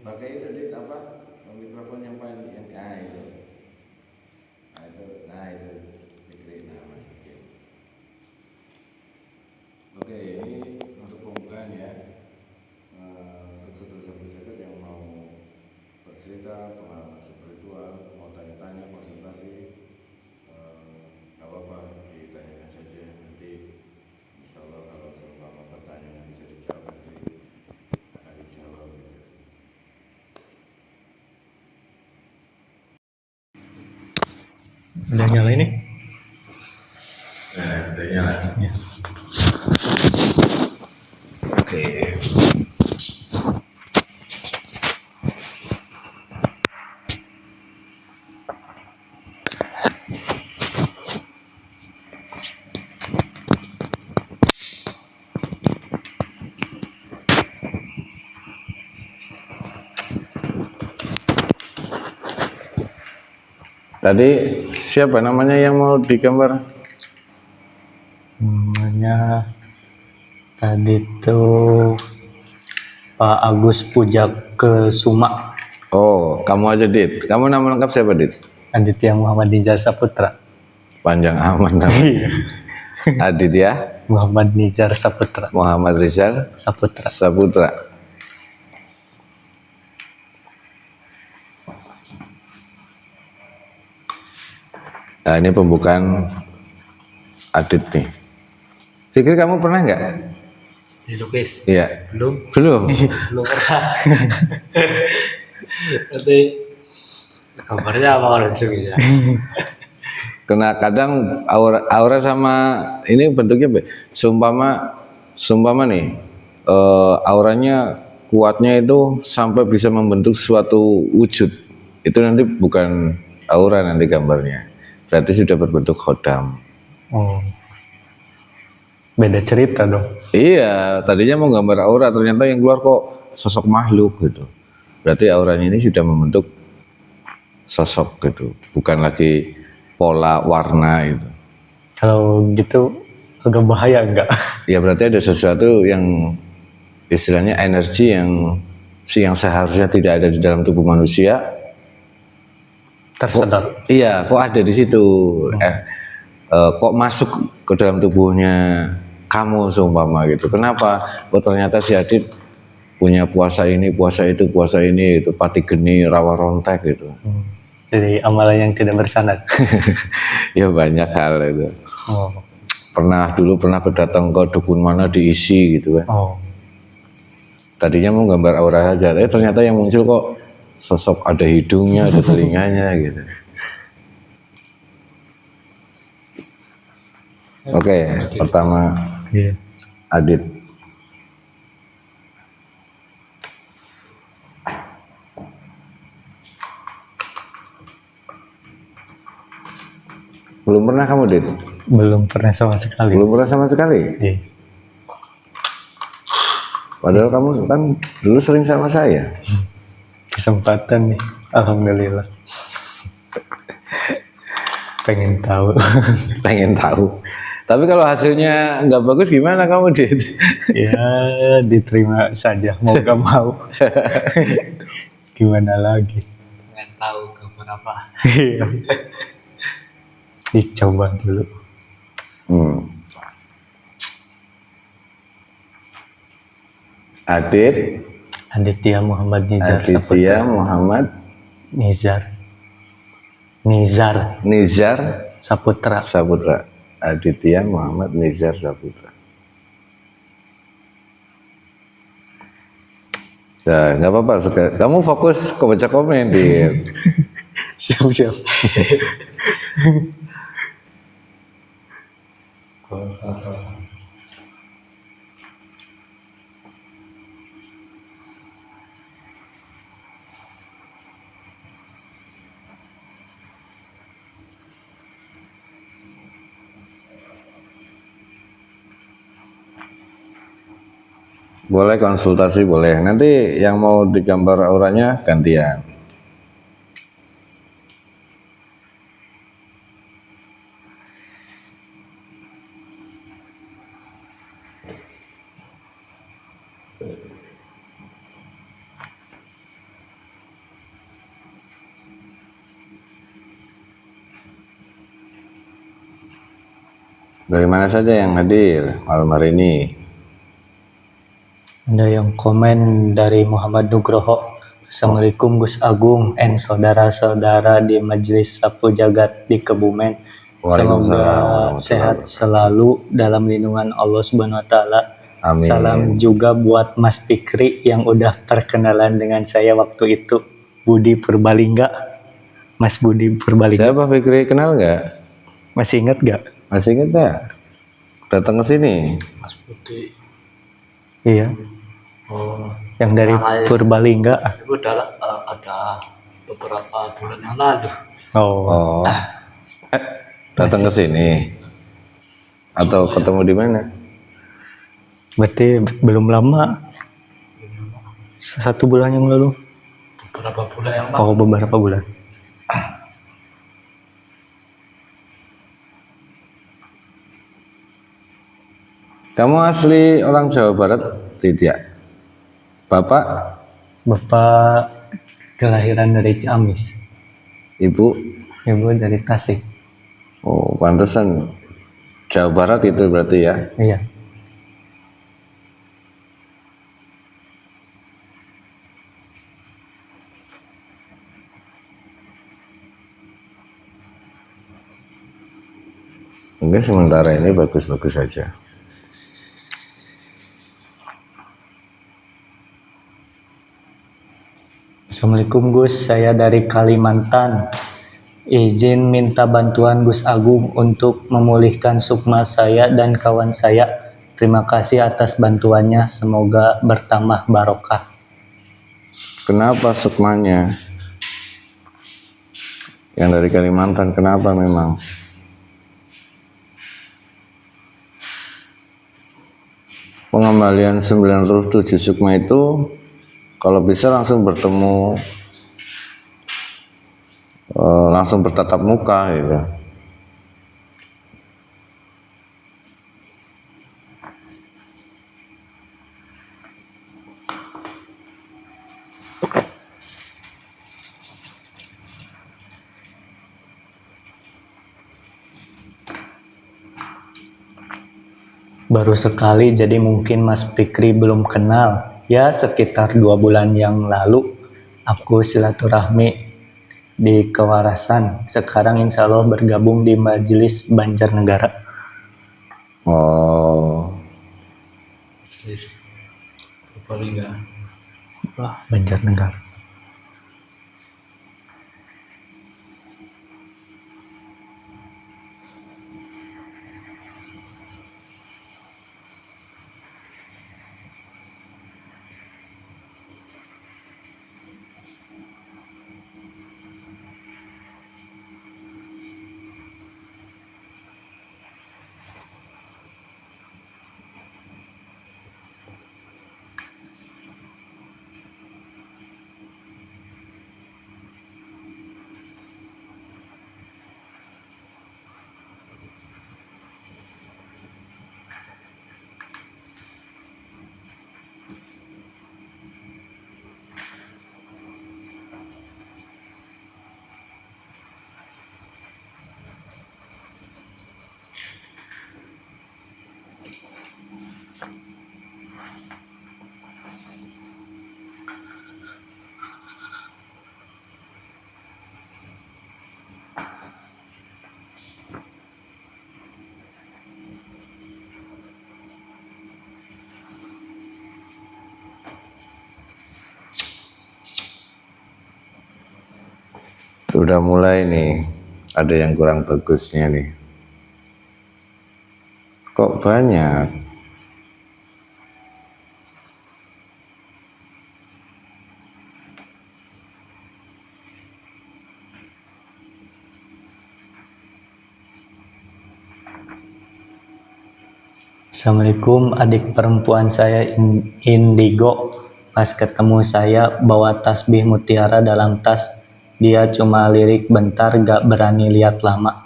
pakai itu di apa mikrofon yang paling yang itu itu pikirin masukin. Oke, ini untuk pembukaan ya. Untuk saudara-saudara yang mau bercerita pengalaman spiritual, mau tanya-tanya konsultasi, nggak apa-apa ditanyakan saja nanti. Insya Allah kalau seumpama pertanyaan bisa dijawab nanti akan dijawab. Udah nyala ini? Udah nyala. Ya. Oke. Tadi siapa namanya yang mau digambar? Namanya tadi tuh Pak Agus Pujakesuma. Oh, kamu aja Dit. Kamu nama lengkap siapa Dit? Aditya Muhammad Nizar Saputra. Panjang amat namanya. Aditya Muhammad Nizar Saputra. Muhammad Rizal Saputra. Nah, ini pembukaan Adit nih. Fikri kamu pernah nggak Dilukis? Iya. Belum pernah. Nanti gambarnya apa kalau disuruh ya? Karena kadang aura sama ini bentuknya sumpama nih auranya kuatnya itu sampai bisa membentuk suatu wujud. Itu nanti bukan aura nanti gambarnya. Berarti sudah berbentuk khodam. Oh. Beda cerita dong. Iya, tadinya mau gambar aura, ternyata yang keluar kok sosok makhluk gitu. Berarti auranya ini sudah membentuk sosok gitu, bukan lagi pola warna itu. Kalau gitu agak bahaya enggak? Ya berarti ada sesuatu yang istilahnya energi yang seharusnya tidak ada di dalam tubuh manusia. Tersedot. Iya, kok ada di situ. Kok masuk ke dalam tubuhnya kamu seumpama gitu. Kenapa? Oh ternyata si Adit punya puasa ini, puasa itu, pati geni, rawa rontek gitu. Jadi amalan yang tidak bersanad. Ya banyak hal itu. Oh. Dulu pernah berdatang ke dukun mana diisi gitu kan. Oh. Tadinya mau gambar aura saja, tapi ternyata yang muncul kok sosok ada hidungnya, ada telinganya gitu. Oke, pertama Adit. Belum pernah kamu Dit? Belum pernah sama sekali. Belum pernah sama sekali? Iya. Padahal kamu kan dulu sering sama saya. Kesempatan nih, alhamdulillah. Pengen tahu. Pengen tahu. Tapi kalau hasilnya nggak bagus gimana kamu Dit? Ya diterima saja, mau gak mau. Gimana lagi? Pengen tahu gambar apa? Dicoba dulu. Aditya Muhammad Nizar Saputra. Nizar Saputra. Aditya Muhammad Nizar Saputra. Ya, nggak apa-apa. Kamu fokus ke baca komen, Dit. Siap. Boleh konsultasi, boleh. Nanti yang mau digambar auranya gantian. Dari mana saja yang hadir malam hari ini? Ada yang komen dari Muhammad Nugroho. Assalamualaikum Gus Agung and saudara-saudara di Majelis Sapu Jagat di Kebumen. Waalaikumsalam Semoga warahmatullahi sehat wabarakatuh. selalu dalam lindungan Allah Subhanahu wa taala. Amin. Salam juga buat Mas Fikri yang udah perkenalan dengan saya waktu itu, Budi Purbalingga. Mas Budi Purbalingga. Siapa Fikri, kenal nggak? Masih ingat gak? Masih ingat nggak? Datang ke sini. Mas Budi. Iya, Oh, yang dari Purbalingga. itu ada beberapa bulan yang lalu. Oh, Oh, datang ke sini. Atau ketemu di mana? berarti belum lama. 1 bulan yang lalu. Beberapa bulan yang lalu. Oh, beberapa bulan. Kamu asli orang Jawa Barat? Tidak. Bapak? Bapak kelahiran dari Ciamis, Ibu? ibu dari Tasik. Oh, pantesan Jawa Barat itu berarti ya. Iya. Mungkin sementara ini bagus-bagus saja. Assalamualaikum Gus, saya dari Kalimantan. Izin minta bantuan Gus Agung untuk memulihkan sukma saya dan kawan saya. Terima kasih atas bantuannya, semoga bertambah barokah. Kenapa sukmanya? Yang dari Kalimantan, kenapa memang? Pengembalian 97 sukma itu kalau bisa langsung bertemu, langsung bertatap muka gitu. Baru sekali, jadi mungkin Mas Fikri belum kenal. Ya, sekitar 2 bulan yang lalu, aku silaturahmi di Kewarasan. Sekarang insya Allah bergabung di Majelis Banjarnegara. Oh, Paling enggak. Wah, Banjarnegara. sudah mulai nih, ada yang kurang bagusnya nih. Kok banyak? Assalamualaikum, adik perempuan saya Indigo. Pas ketemu saya bawa tasbih mutiara dalam tas. Dia cuma lirik bentar, gak berani lihat lama.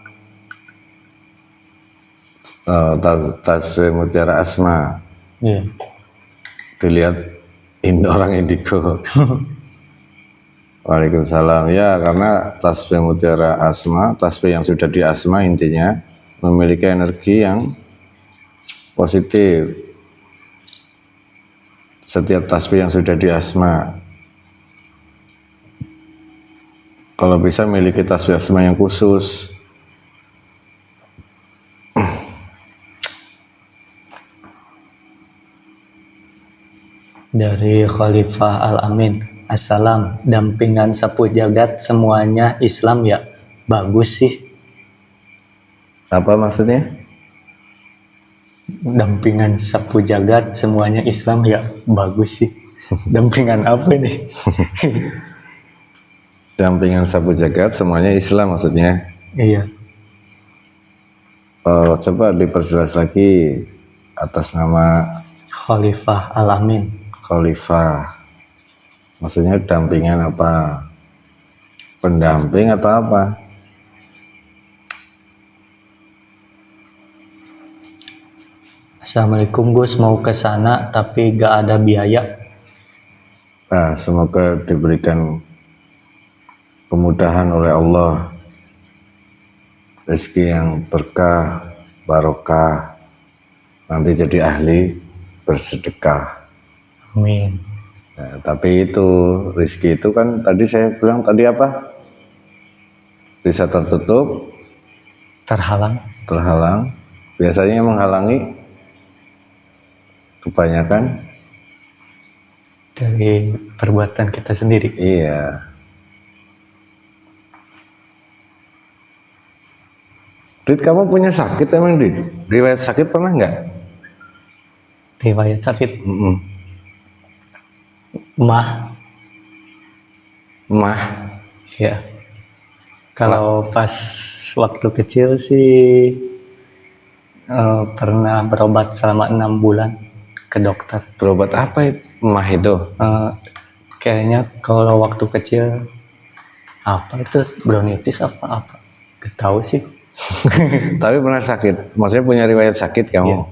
Tasbih mutiara asma. Iya. Dilihat orang indigo. Waalaikumsalam. Ya, karena tasbih mutiara asma, tasbih yang sudah di asma intinya, memiliki energi yang positif. Setiap tasbih yang sudah di asma, kalau bisa miliki tasbih asma yang khusus. Dari Khalifah Al-Amin, Assalam, dampingan sapu jagat semuanya Islam ya? Bagus sih. Apa maksudnya? Dampingan sapu jagat semuanya Islam ya? Bagus sih. Dampingan apa nih? Dampingan sapu jagat semuanya Islam maksudnya. Iya. Coba diperjelas lagi atas nama Khalifah Al-Amin. Khalifah. Maksudnya dampingan apa? Pendamping atau apa? Assalamualaikum Gus, mau ke sana tapi gak ada biaya. Nah, semoga diberikan kemudahan oleh Allah, rezeki yang berkah, barokah, nanti jadi ahli bersedekah. Amin. Nah, tapi itu rezeki itu kan tadi saya bilang tadi apa? Bisa tertutup, terhalang. Biasanya yang menghalangi kebanyakan dari perbuatan kita sendiri. iya. Dit, kamu punya sakit emang, Dit? Riwayat sakit pernah nggak? Riwayat sakit mah ya. Kalau pas waktu kecil sih pernah berobat selama 6 bulan ke dokter. Berobat apa itu? Mah itu? Kayaknya kalau waktu kecil apa itu bronkitis apa gak tahu sih. Tapi pernah sakit? Maksudnya punya riwayat sakit kamu? Iya.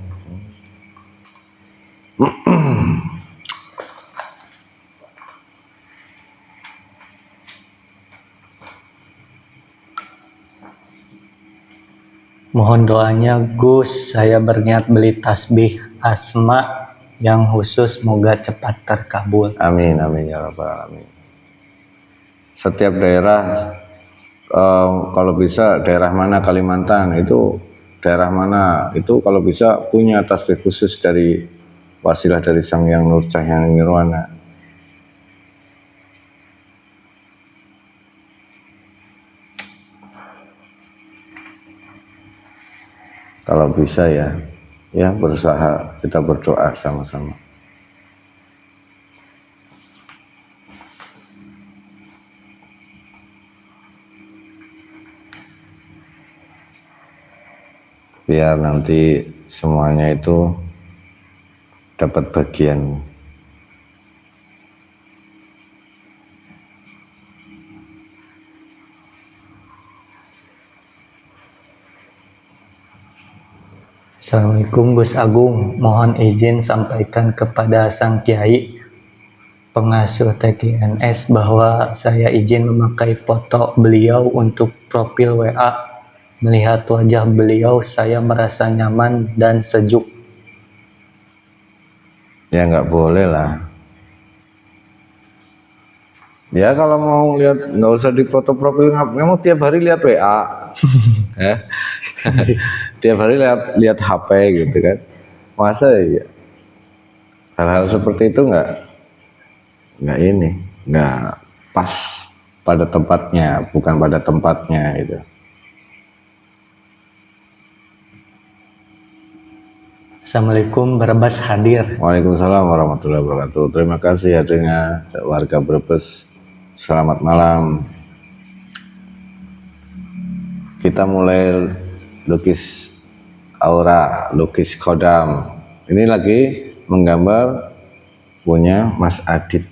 Mohon doanya Gus, saya berniat beli tasbih asma yang khusus, semoga cepat terkabul. Amin, amin ya rabbal alamin. Setiap daerah, kalau bisa daerah mana Kalimantan itu, daerah mana itu kalau bisa punya tasbih khusus dari wasilah dari Sang Hyang Nur Cahya Nirwana. Kalau bisa ya berusaha, kita berdoa sama-sama. Biar nanti semuanya itu dapat bagian. Assalamualaikum Gus Agung, mohon izin sampaikan kepada Sang Kiai pengasuh TGNS bahwa saya izin memakai foto beliau untuk profil WA. Melihat wajah beliau, saya merasa nyaman dan sejuk. Ya nggak boleh lah. Ya kalau mau lihat nggak usah di foto profil, kamu tiap hari lihat WA, ya. Tiap hari lihat HP gitu kan. Masa ya hal-hal seperti itu nggak pas pada tempatnya, bukan pada tempatnya gitu. Assalamualaikum, Brebes hadir. Waalaikumsalam warahmatullahi wabarakatuh. Terima kasih hadirnya warga Brebes. Selamat malam. Kita mulai lukis aura, lukis kodam. Ini lagi menggambar punya Mas Adit.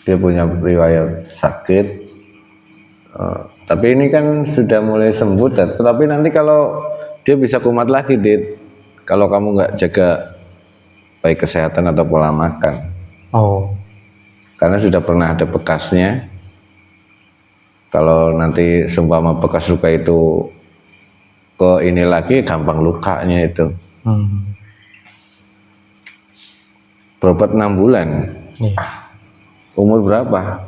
Dia punya riwayat sakit, tapi ini kan sudah mulai sembuh. Tapi nanti kalau dia bisa kumat lagi, Dit, kalau kamu nggak jaga baik kesehatan atau pola makan. Oh, Karena sudah pernah ada bekasnya, Kalau nanti seumpama bekas luka itu ke ini lagi, gampang lukanya itu. Berobat 6 bulan. Iya. Umur berapa?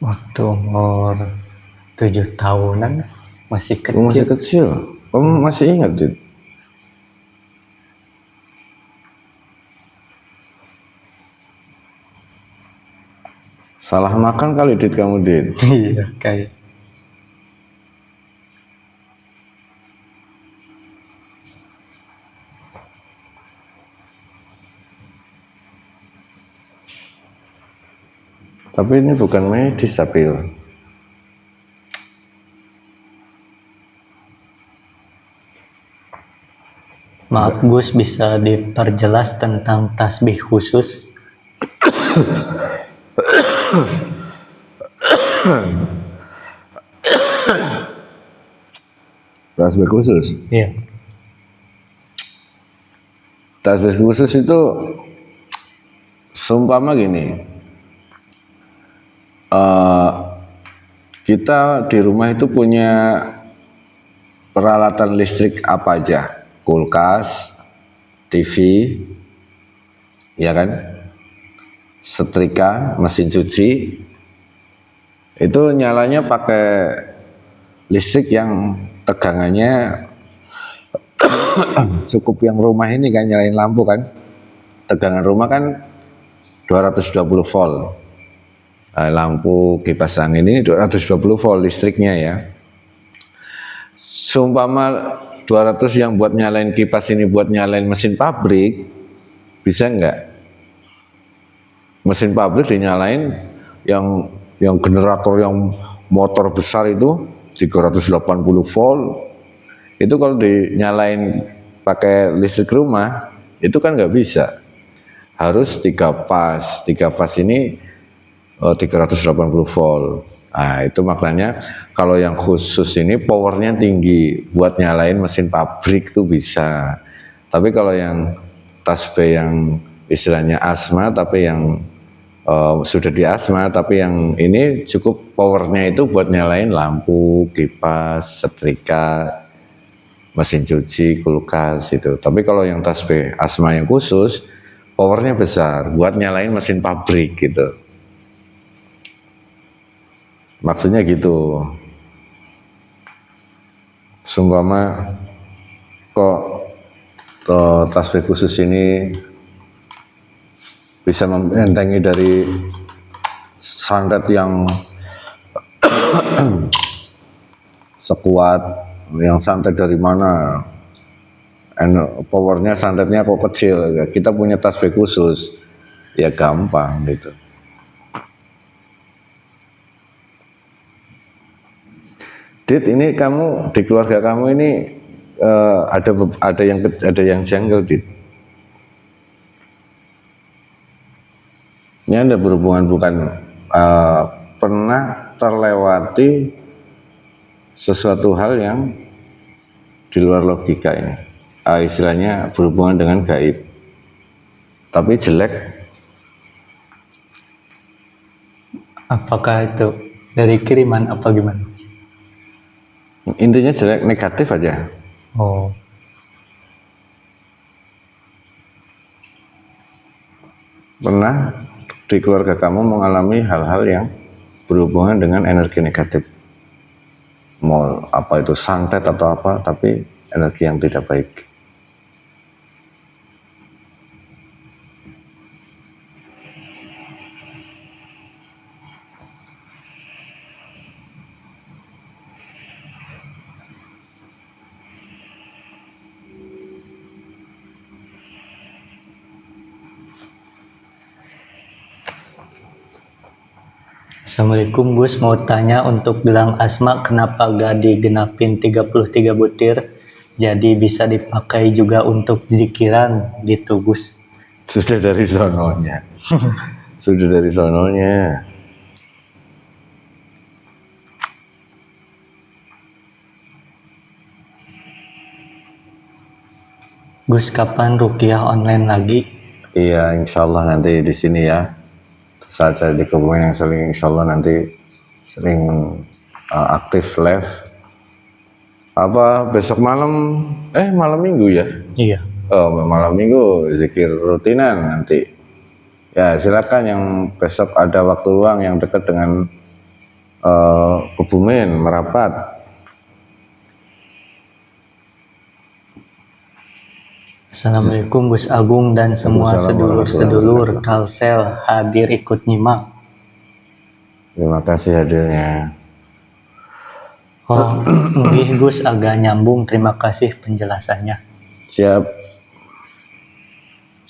Waktu umur 7 tahunan, masih Masih kecil. kecil. Kamu masih ingat, Dit? Salah makan kali, Dit, kamu, Dit. Iya, kayak Tapi ini bukan medis, tapi maaf Gus, bisa diperjelas tentang tasbih khusus? tasbih khusus. Iya. Tasbih khusus itu seumpama gini. Kita di rumah itu punya peralatan listrik apa aja? Kulkas, TV, ya kan? Setrika, mesin cuci. Itu nyalanya pakai listrik yang tegangannya cukup, yang rumah ini kan nyalain lampu kan. Tegangan rumah kan 220 volt. Lampu kipas angin ini 220 volt listriknya ya. Seumpama 200 yang buat nyalain kipas ini buat nyalain mesin pabrik, bisa enggak? Mesin pabrik dinyalain yang generator yang motor besar itu 380 volt. Itu kalau dinyalain pakai listrik rumah itu kan nggak bisa. Harus 3 fas. 3 fas ini 380 volt. Nah, itu maknanya kalau yang khusus ini powernya tinggi, buat nyalain mesin pabrik itu bisa. Tapi kalau yang tasbih yang istilahnya asma, tapi yang sudah di asma, tapi yang ini cukup powernya itu buat nyalain lampu, kipas, setrika, mesin cuci, kulkas itu. Tapi kalau yang tasbih asma yang khusus, powernya besar, buat nyalain mesin pabrik gitu. Maksudnya gitu. Seumpama kok tasbih khusus ini bisa membentengi dari santet yang sekuat, yang santet dari mana? Powernya santetnya kok kecil. Kita punya tasbih khusus, ya gampang gitu. Dit, ini kamu di keluarga kamu ini ada yang janggal, Dit. Ini Anda berhubungan bukan pernah terlewati sesuatu hal yang di luar logika ini. Istilahnya berhubungan dengan gaib. Tapi jelek. Apakah itu dari kiriman apa gimana? Intinya jelek, negatif aja. Oh, Pernah di keluarga kamu mengalami hal-hal yang berhubungan dengan energi negatif. Mau apa itu santet atau apa, tapi energi yang tidak baik. Assalamualaikum Gus, mau tanya untuk gelang asma kenapa gak digenapin 33 butir? Jadi bisa dipakai juga untuk zikiran gitu Gus. Sudah dari sononya. Sudah dari sononya. Gus, kapan ruqyah online lagi? Iya, insya Allah nanti di sini ya. saja di Kebumen yang sering insya Allah nanti sering aktif live. Apa besok malam malam minggu ya? Iya. Oh, malam minggu zikir rutinan nanti. Ya silakan yang besok ada waktu luang yang dekat dengan Kebumen, merapat. Assalamualaikum Gus Agung dan semua Waalaikumsalam sedulur-sedulur warahmatullahi Kalsel hadir ikut nyimak. Terima kasih hadirnya. Oh, nggih Gus agak nyambung. Terima kasih penjelasannya. Siap.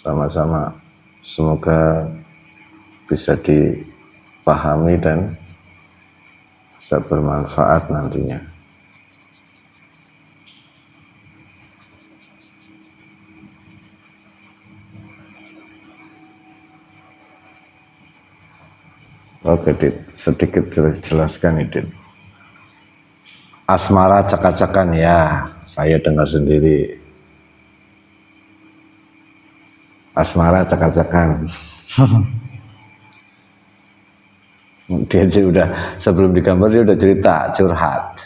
Sama-sama. Semoga bisa dipahami dan bisa bermanfaat nantinya. Oke, Dit. Sedikit jelaskan, Dit. Asmara cakak-cakan ya, saya dengar sendiri. Asmara cakak-cakan. Dia aja udah sebelum digambar dia udah cerita curhat.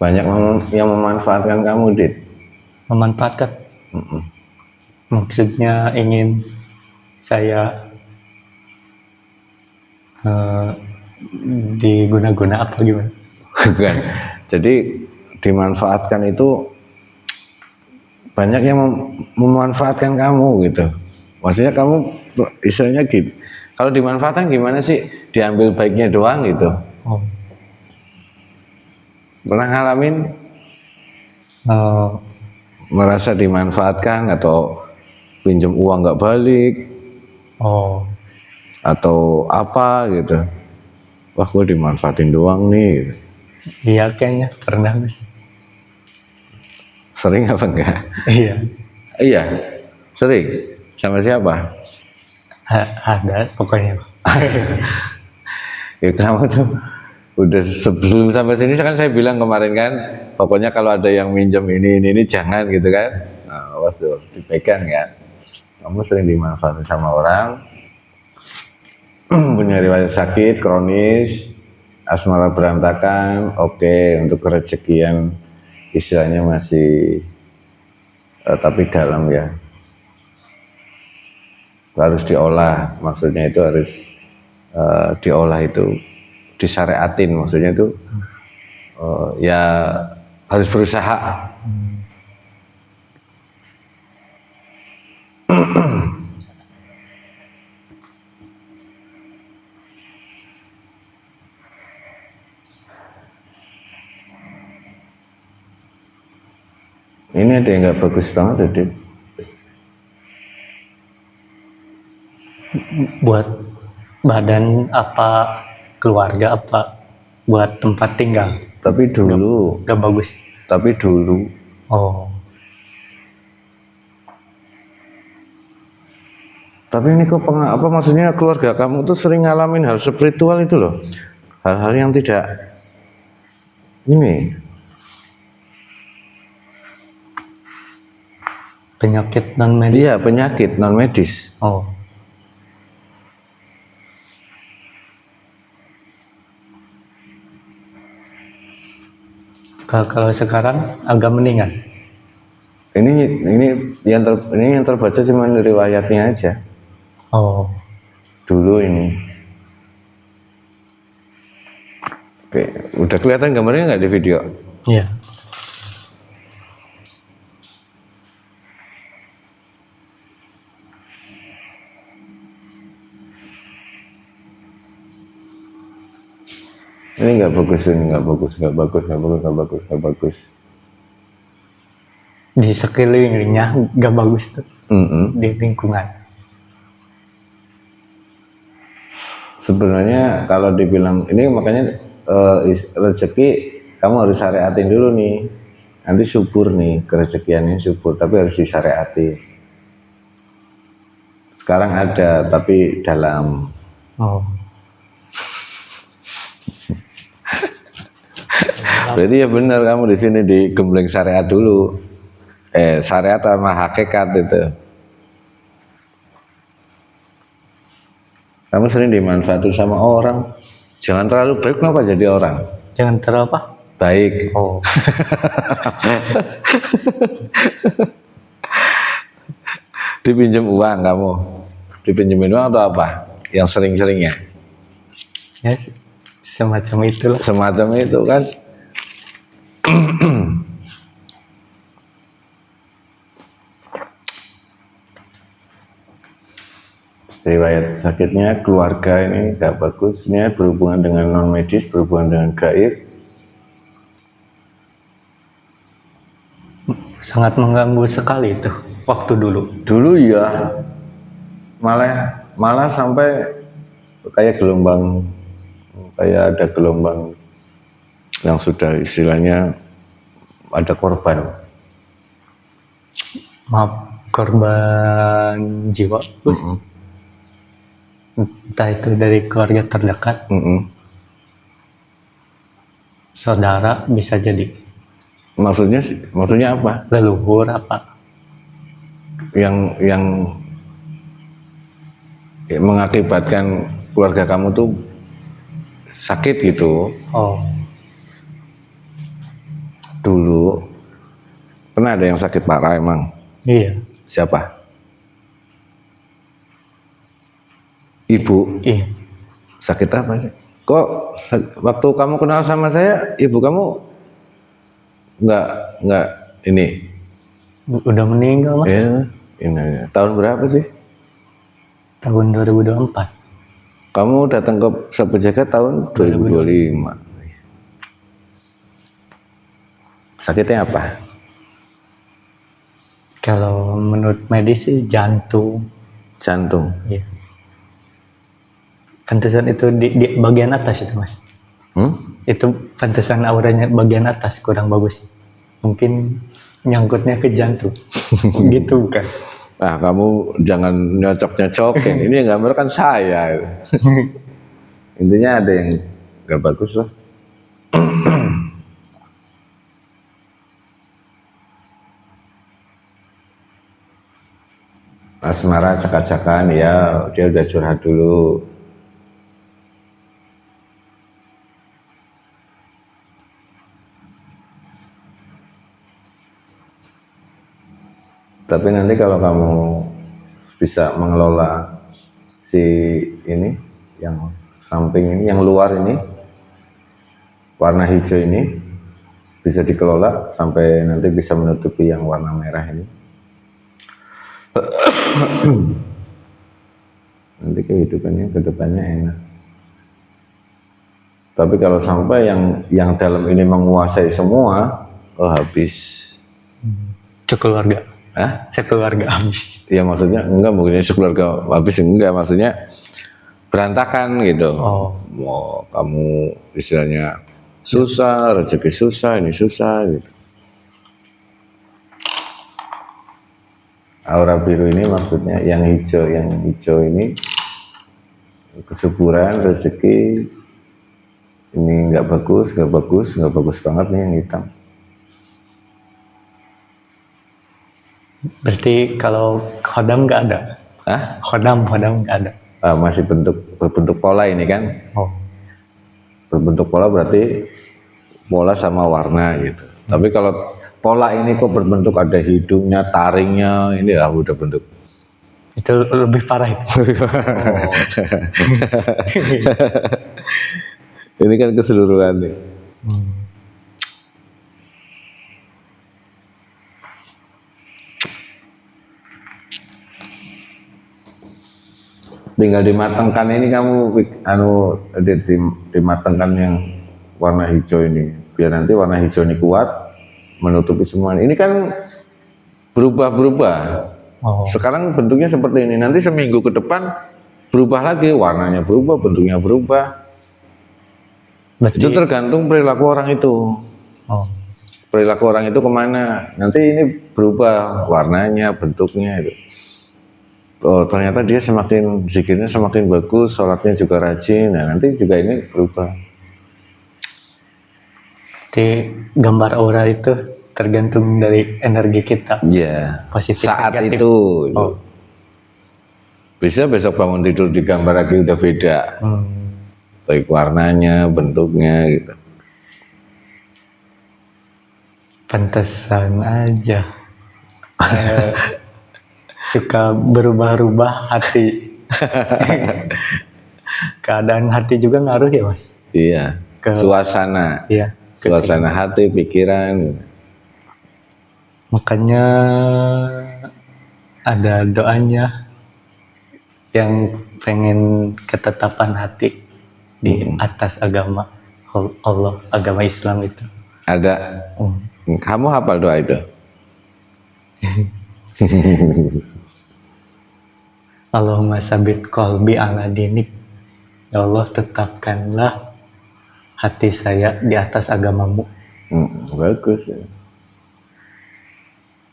Banyak yang memanfaatkan kamu, Dit. Memanfaatkan. Maksudnya ingin saya diguna-guna apa gimana? Bukan. Jadi dimanfaatkan itu banyak yang memanfaatkan kamu gitu. Maksudnya kamu istilahnya gitu. Kalau dimanfaatkan gimana sih? Diambil baiknya doang gitu. Oh. Pernah ngalamin merasa dimanfaatkan atau pinjam uang nggak balik? Oh. Atau apa gitu? Wah, gue dimanfaatin doang nih. Gitu. Iya kayaknya pernah Gus. Sering apa enggak? Iya. Iya, sering. Sama siapa? Ada pokoknya. Ya kamu tuh udah sebelum sampai sini kan saya bilang kemarin kan, pokoknya kalau ada yang minjem ini jangan gitu kan. Nah, awas tuh dipegang ya. Kamu sering dimanfaatin sama orang, punya riwayat sakit kronis, asmara berantakan, oke, untuk rezekian istilahnya masih tapi dalam ya. Harus diolah, maksudnya itu harus diolah itu disyariatin, maksudnya itu ya harus berusaha. Ini ada yang nggak bagus banget, Dit. Buat badan apa, keluarga apa, buat tempat tinggal. Tapi dulu. Gak bagus. Tapi dulu. Oh. Tapi ini kok apa maksudnya keluarga kamu tuh sering ngalamin hal spiritual itu loh. Hal-hal yang tidak ini. Penyakit non medis. Iya, penyakit non medis. Oh. Kalau sekarang agak mendingan. Ini yang terbaca cuma riwayatnya aja. Oh. Dulu ini. Oke, udah kelihatan gambarnya nggak di video? Iya. Ini nggak bagus, ini nggak bagus. Di sekelilingnya nggak bagus tuh. Di lingkungan. Sebenarnya kalau dibilang ini makanya rezeki kamu harus syariatin dulu nih. Nanti subur nih, kerezekiannya subur, tapi harus disyariati. Sekarang ada, tapi dalam. Oh. Berarti ya benar kamu di sini di Gembleng Syariat dulu. Syariat sama hakikat itu. Kamu sering dimanfaatin sama orang. Jangan terlalu baik, kenapa jadi orang? Jangan terlalu apa? Baik. Oh. Dipinjam uang kamu. Dipinjemin uang atau apa? Yang sering-seringnya. Ya, semacam itulah. Semacam itu kan. Riwayat sakitnya keluarga ini gak bagus, ini berhubungan dengan non medis, berhubungan dengan gaib. Sangat mengganggu sekali itu waktu dulu. Dulu ya malah sampai kayak gelombang, kayak ada gelombang yang sudah istilahnya ada korban. Maaf, korban jiwa. Entah itu dari keluarga terdekat, saudara, bisa jadi Maksudnya apa? leluhur apa. Yang mengakibatkan keluarga kamu tuh sakit gitu. Oh, Dulu pernah ada yang sakit parah emang? iya. Siapa? Ibu. Iya. Sakit apa sih? Kok waktu kamu kenal sama saya, ibu kamu nggak ini? Udah meninggal, Mas. Ya, ini tahun berapa sih? Tahun 2024. Kamu datang ke Sapejagat tahun 2025. Sakitnya apa? Kalau menurut medis sih jantung. Jantung. Iya. Pantesan itu di bagian atas itu, Mas. Itu pantesan auranya bagian atas kurang bagus. Mungkin nyangkutnya ke jantung. Gitu kan. Ah, kamu jangan nyocok-nyocokin. Ini yang gambar kan saya. Intinya ada yang nggak bagus lah. Asmara cakak-cakan ya, dia udah curhat dulu. Tapi nanti kalau kamu bisa mengelola si ini, yang samping ini, yang luar ini, warna hijau ini, bisa dikelola sampai nanti bisa menutupi yang warna merah ini. Nanti kehidupannya kedepannya enak. Tapi kalau sampai yang dalam ini menguasai semua, oh habis. Sekeluarga. Hah? Sekeluarga habis. Ya maksudnya enggak, mungkin sekeluarga habis, enggak, maksudnya berantakan gitu. Oh. Mau kamu istilahnya susah, rezeki susah, ini susah gitu. Aura biru ini maksudnya yang hijau ini kesuburan, rezeki. Ini nggak bagus banget nih yang hitam. Berarti kalau khodam nggak ada? Ah? Khodam nggak ada. Masih berbentuk pola ini kan? Oh. Berbentuk pola berarti pola sama warna gitu. Tapi kalau pola ini kok berbentuk ada hidungnya, taringnya, ini ya udah bentuk. Itu lebih parah itu. Oh. Ini kan keseluruhan nih. Tinggal dimatangkan ini, kamu dimatangkan yang warna hijau ini biar nanti warna hijau ini kuat menutupi semua. Ini kan berubah-berubah. Oh. Sekarang bentuknya seperti ini, nanti seminggu ke depan berubah lagi, warnanya berubah, bentuknya berubah. Berarti... Itu tergantung perilaku orang itu. Oh. Perilaku orang itu kemana, nanti ini berubah warnanya, bentuknya itu. oh ternyata dia semakin zikirnya semakin bagus, sholatnya juga rajin. Nah nanti juga ini berubah. Jadi gambar aura itu tergantung dari energi kita. Ya, Positif, saat negatif. itu. Oh. Bisa besok bangun tidur digambar lagi udah beda. Baik warnanya, bentuknya gitu. Pantesan aja. Suka berubah-ubah hati. Keadaan hati juga ngaruh ya Mas? Iya, suasana. Iya. Suasana hati, pikiran. Makanya ada doanya yang pengen ketetapan hati di atas agama Allah, agama Islam itu. Ada. Kamu hafal doa itu? Allahumma sabit qalbi ala dinik. Ya Allah, tetapkanlah hati saya di atas agamamu. Bagus ya.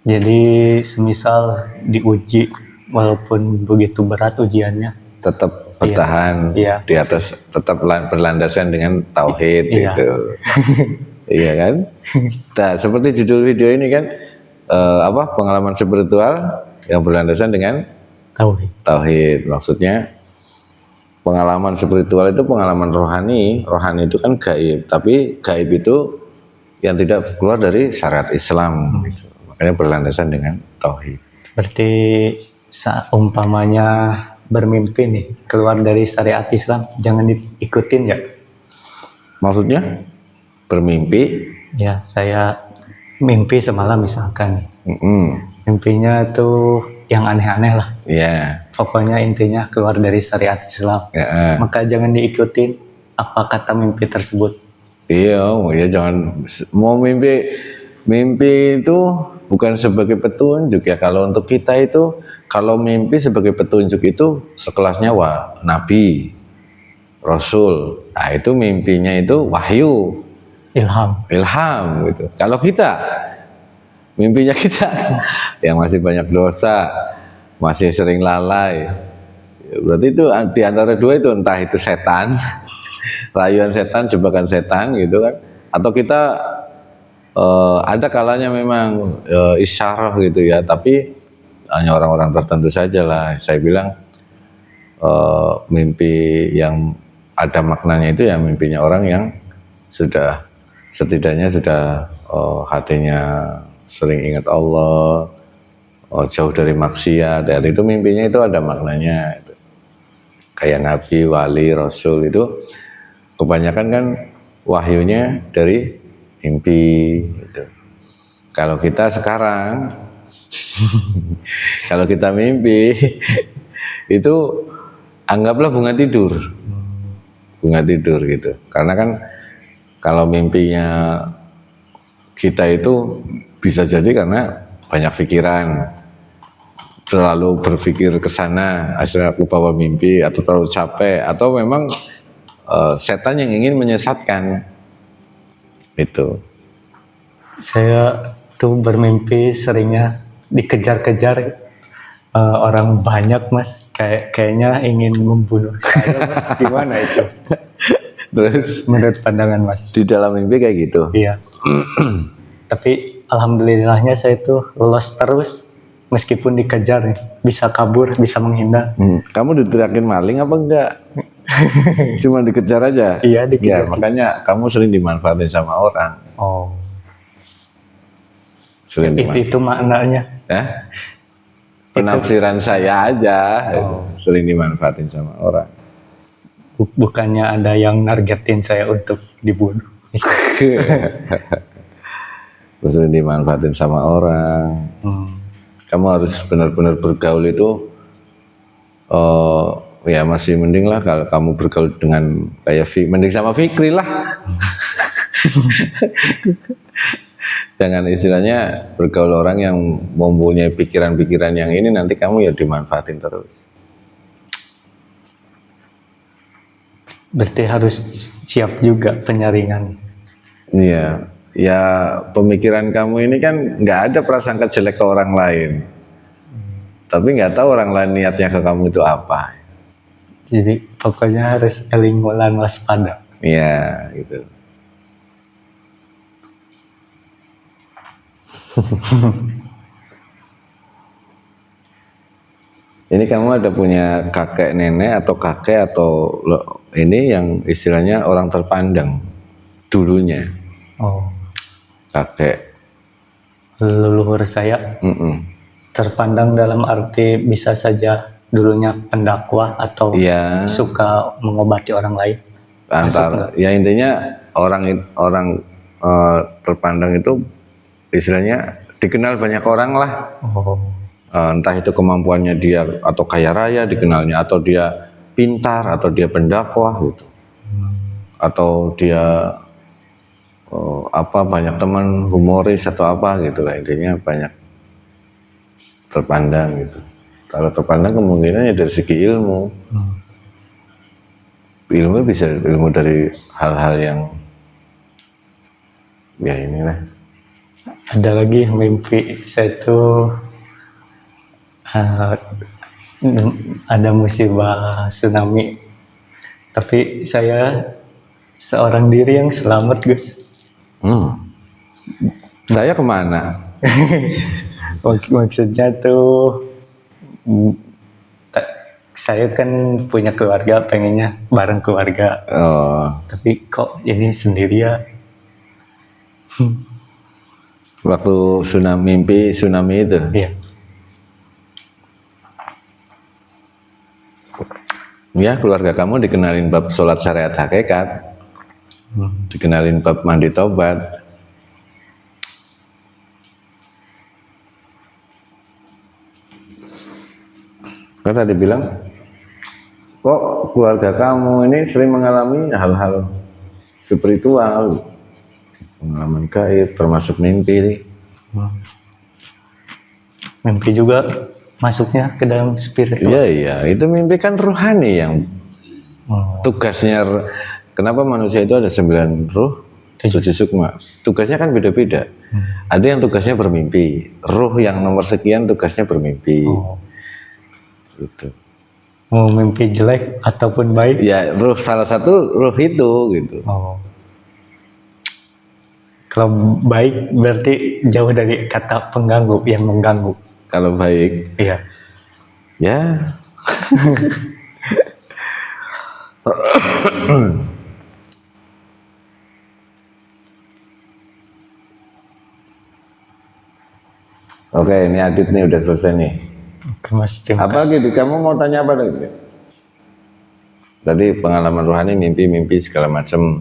Jadi semisal diuji walaupun begitu berat ujiannya, Tetap bertahan iya. di atas, tetap berlandasan dengan tauhid Iya. itu. Iya kan? Nah, seperti judul video ini kan pengalaman spiritual yang berlandasan dengan tauhid. Tauhid. Maksudnya pengalaman spiritual itu pengalaman rohani. Rohani itu kan gaib, tapi gaib itu yang tidak keluar dari syariat Islam. Gitu. Makanya berlandasan dengan tauhid. Berarti umpamanya bermimpi nih keluar dari syariat Islam, jangan diikutin ya? Maksudnya bermimpi? Ya, saya mimpi semalam misalkan nih. Mimpinya tuh yang aneh-aneh lah. Iya. Pokoknya intinya keluar dari syariat Islam. Ya. Maka jangan diikutin apa kata mimpi tersebut. Iya, ya jangan mau mimpi itu bukan sebagai petunjuk ya. Kalau untuk kita itu, kalau mimpi sebagai petunjuk itu sekelasnya Nabi, Rasul. Nah itu mimpinya itu wahyu, ilham gitu. Kalau kita mimpinya kita yang masih banyak dosa, masih sering lalai, berarti itu di antara dua itu, entah itu setan, rayuan setan, jebakan setan gitu kan, atau kita ada kalanya memang isyarah gitu ya, tapi hanya orang-orang tertentu saja lah. Saya bilang mimpi yang ada maknanya itu ya mimpinya orang yang sudah setidaknya sudah hatinya sering ingat Allah, jauh dari maksiat. Dan itu mimpinya itu ada maknanya itu. Kayak Nabi, Wali, Rasul itu kebanyakan kan wahyunya dari mimpi gitu. Kalau kita sekarang kalau kita mimpi itu anggaplah bunga tidur gitu. Karena kan kalau mimpinya kita itu bisa jadi karena banyak pikiran, terlalu berpikir ke sana, akhirnya aku bawa mimpi, atau terlalu capek, atau memang setan yang ingin menyesatkan itu. Saya tuh bermimpi seringnya dikejar-kejar orang banyak Mas, kayaknya ingin membunuh saya Mas. Gimana itu? Terus menurut pandangan Mas? Di dalam mimpi kayak gitu? Iya. Tapi alhamdulillahnya saya tuh lolos terus, meskipun dikejar, bisa kabur, bisa menghindar. Kamu diteriakin maling apa enggak? Cuma dikejar aja? Iya, dikejar. Ya, makanya kamu sering dimanfaatin sama orang. Oh. Sering Itu maknanya? Penafsiran saya aja. Sering dimanfaatin sama orang. Bukannya ada yang nargetin saya untuk dibunuh. Sering dimanfaatin sama orang. Kamu harus benar-benar bergaul itu ya masih mending lah kalau kamu bergaul dengan kayak mending sama Fikri lah. Jangan istilahnya bergaul orang yang mempunyai pikiran-pikiran yang ini, nanti kamu ya dimanfaatin terus. Berarti harus siap juga penyaringan. Iya, ya pemikiran kamu ini kan nggak ada prasangka jelek ke orang lain. tapi nggak tahu orang lain niatnya ke kamu itu apa. Jadi pokoknya harus eling wulan waspada. Iya, gitu. Ini kamu ada punya kakek nenek atau kakek atau ini yang istilahnya orang terpandang dulunya, Oh, kakek. leluhur saya Mm-mm. terpandang dalam arti bisa saja dulunya pendakwah atau Iya, suka mengobati orang lain. antar ya intinya orang terpandang itu istilahnya dikenal banyak orang lah. Oh, Entah itu kemampuannya dia atau kaya raya dikenalnya, atau dia pintar, atau dia pendakwah gitu, atau dia banyak teman humoris atau apa gitu lah, intinya banyak terpandang gitu. Kalau terpandang kemungkinannya dari segi ilmu, ilmu bisa ilmu dari hal-hal yang ya inilah. ada lagi mimpi saya tuh ada musibah tsunami, tapi saya seorang diri yang selamat, Gus. Saya kemana? Maksudnya tuh saya kan punya keluarga, pengennya bareng keluarga, tapi kok ini sendirian. Waktu mimpi tsunami itu. Iya. Ya, keluarga kamu dikenalin bab sholat syariat hakikat, dikenalin bab mandi taubat. Kan tadi bilang, kok keluarga kamu ini sering mengalami hal-hal spiritual, pengalaman gaib, termasuk mimpi. Mimpi juga masuknya ke dalam spiritual. Iya, itu mimpi kan rohani yang tugasnya. Kenapa manusia itu ada 9 ruh, 7 sukma? Tugasnya kan beda-beda. Ada yang tugasnya bermimpi, ruh yang nomor sekian tugasnya bermimpi. Gitu. Mau mimpi jelek ataupun baik? Ya, salah satu ruh itu gitu. Kalau baik berarti jauh dari kata pengganggu yang mengganggu. Kalau baik, iya. Ya. Oke, ini Adit nih udah selesai nih. Oke, Mas, terima Apa kasih. gitu? Kamu mau tanya apa lagi? Tadi pengalaman rohani, mimpi-mimpi segala macam.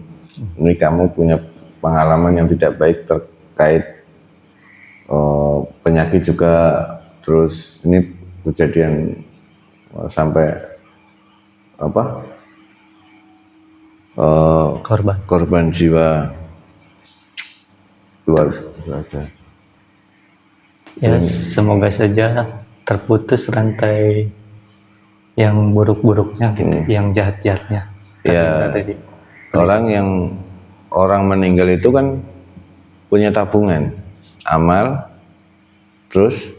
Ini kamu punya pengalaman yang tidak baik terkait penyakit juga. Terus ini kejadian sampai apa? Korban jiwa luar biasa. Ya, semoga saja terputus rantai yang buruk-buruknya gitu, yang jahat-jahatnya. Ya, orang meninggal itu kan punya tabungan amal, terus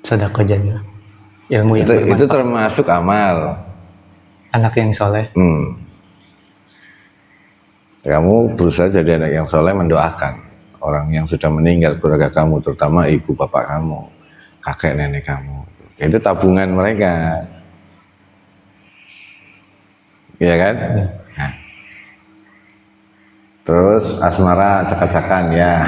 sedekah jariah, ilmu yang bermanfaat. Itu termasuk amal. Anak yang soleh. Kamu berusaha jadi anak yang soleh, mendoakan orang yang sudah meninggal, keluarga kamu, terutama ibu bapak kamu, kakek nenek kamu. Itu tabungan mereka, iya kan? Nah. Terus asmara acak-acakan ya.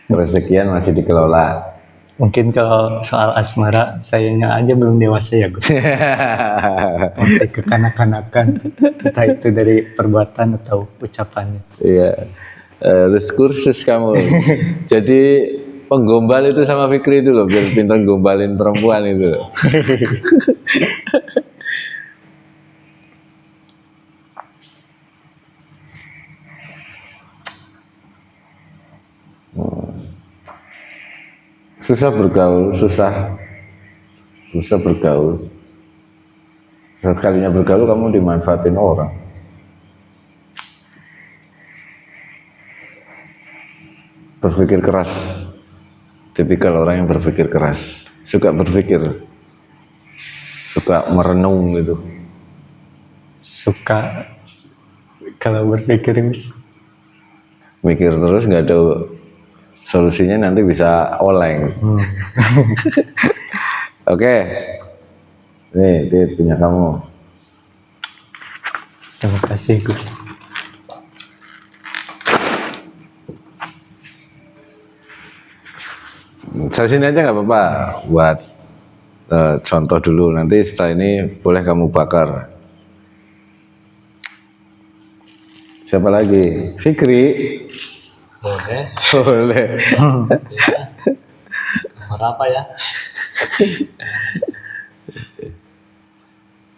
Rezekian masih dikelola. Mungkin kalau soal asmara, sayanya aja belum dewasa ya, Gus. Masih kekanak-kanakan, entah itu dari perbuatan atau ucapannya. Iya, harus kursus kamu. Jadi penggombal itu sama Fikri itu loh, biar pintar gombalin perempuan itu loh. Susah bergaul, susah bergaul. Sekalinya bergaul kamu dimanfaatin orang. Berpikir keras, tipikal orang yang berpikir keras, suka berpikir, suka merenung gitu. Suka kalau berpikir Gus. Mikir terus nggak ada solusinya, nanti bisa oleng. Oke, nih dia punya kamu. Terima kasih Gus. Saya sini aja nggak apa-apa, buat contoh dulu. Nanti setelah ini boleh kamu bakar. Siapa lagi? Fikri. Boleh. Boleh. Ya. Nomor apa ya?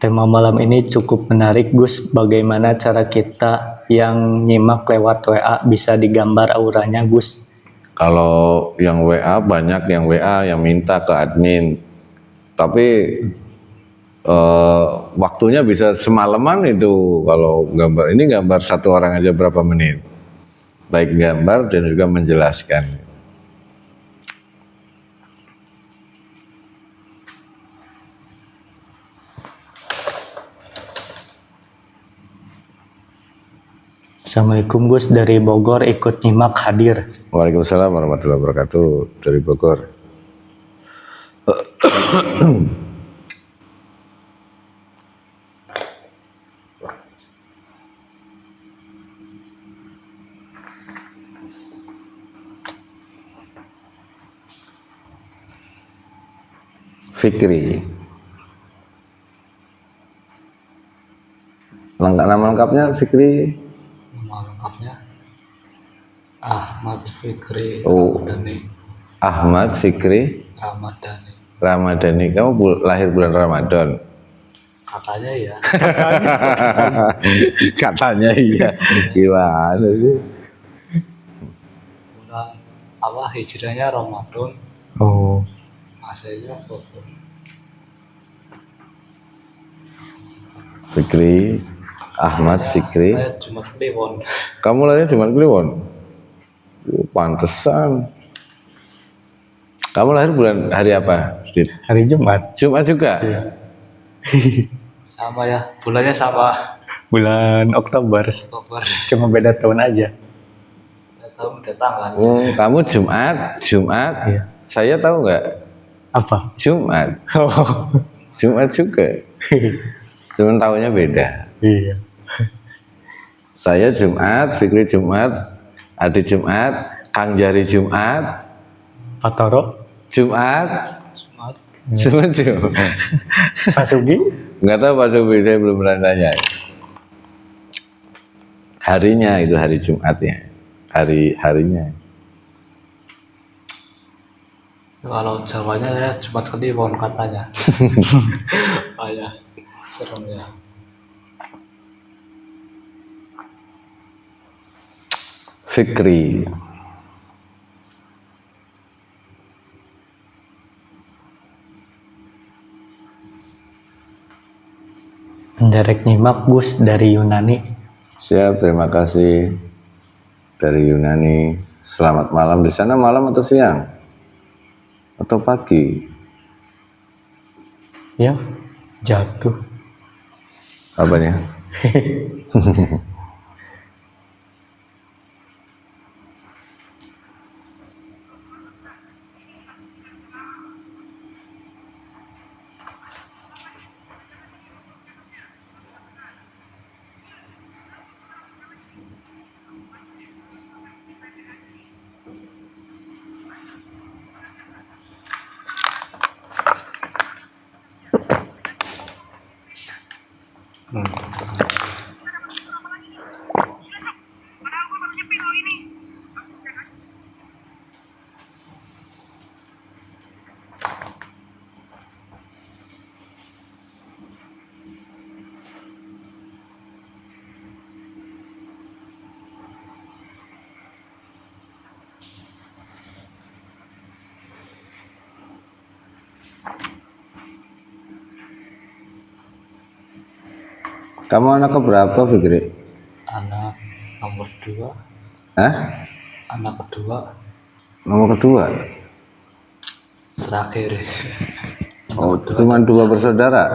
Tema malam ini cukup menarik Gus. Bagaimana cara kita yang nyimak lewat WA bisa digambar auranya Gus? Kalau yang WA banyak yang WA yang minta ke admin, tapi waktunya bisa semalaman itu. Kalau gambar ini, gambar satu orang aja berapa menit, baik gambar dan juga menjelaskan. Assalamualaikum Gus, dari Bogor ikut nyimak hadir. Waalaikumsalam warahmatullahi wabarakatuh, dari Bogor. Fikri. Nama lengkapnya Fikri. Nama lengkapnya Ahmad Fikri Oh. Ramadhani. Ahmad Fikri Ramadhani. Ramadhani. Kamu lahir bulan Ramadan? Katanya ya. Katanya iya. Gimana sih? Bulan apa hijrahnya Ramadan. Oh, Masanya foto. Fikri Ahmad Fikri. Saya Jumat Kliwon. Kamu lahir Jumat Kliwon? Pantesan. Kamu lahir bulan hari apa? hari Jumat. Jumat juga? Iya. Sama ya, bulannya sama. Bulan Oktober. Oktober. Cuma beda tahun aja. Tidak tahu udah tanggal. Kamu Jumat. Iya. Saya tahu nggak? Apa? Jumat. Oh, Jumat juga. Cuman tahunnya beda. iya. Saya Jumat, Fikri Jumat, Adi Jumat, Kang Jari Jumat, Pak Toro, Jumat, Jumat. semua Jumat. Pak Sugi. Nggak tahu Pak Sobi, saya belum pernah tanya. Harinya itu hari Jumatnya, harinya. Kalau Jawanya ya Jumat Kliwon katanya. Oh ya, serem ya. Fikri. Menderek nyimak Gus dari Yunani. Siap, terima kasih dari Yunani. Selamat malam. Di sana malam atau siang? Atau pagi? Ya, jatuh. Apanya? Kamu anak keberapa, Fikri? Anak nomor 2. Hah? Anak kedua. Nomor kedua? terakhir. Oh, cuma 2 bersaudara?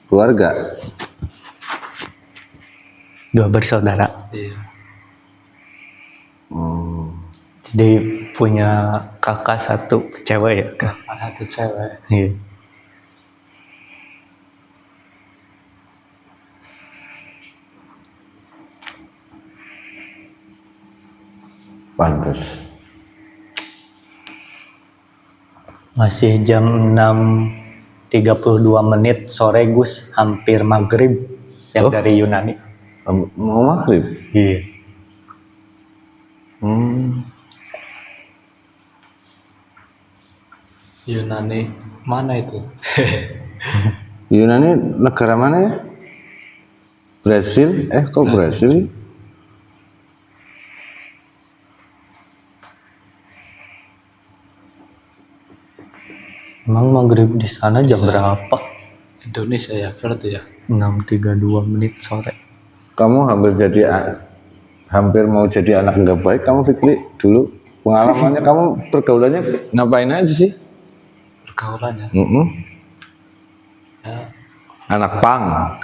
Keluarga? 2 bersaudara. Iya. Oh, Jadi punya kakak 1 cewek ya Kak? Ada satu cewek. Iya. pantas. Masih jam 6.32 sore Gus, hampir maghrib yang Oh. dari Yunani. Mau maghrib? Iya. Yunani mana itu? Yunani negara mana ya? Brasil? Kok Brasil? Emang maghrib di sana jam berapa? Indonesia ya berarti ya. 6.32 sore. Kamu hampir mau jadi anak nggak baik kamu, Fikri, dulu pengalamannya. Kamu pergaulannya ngapain aja sih? Pergaulannya. Ya. Anak pang?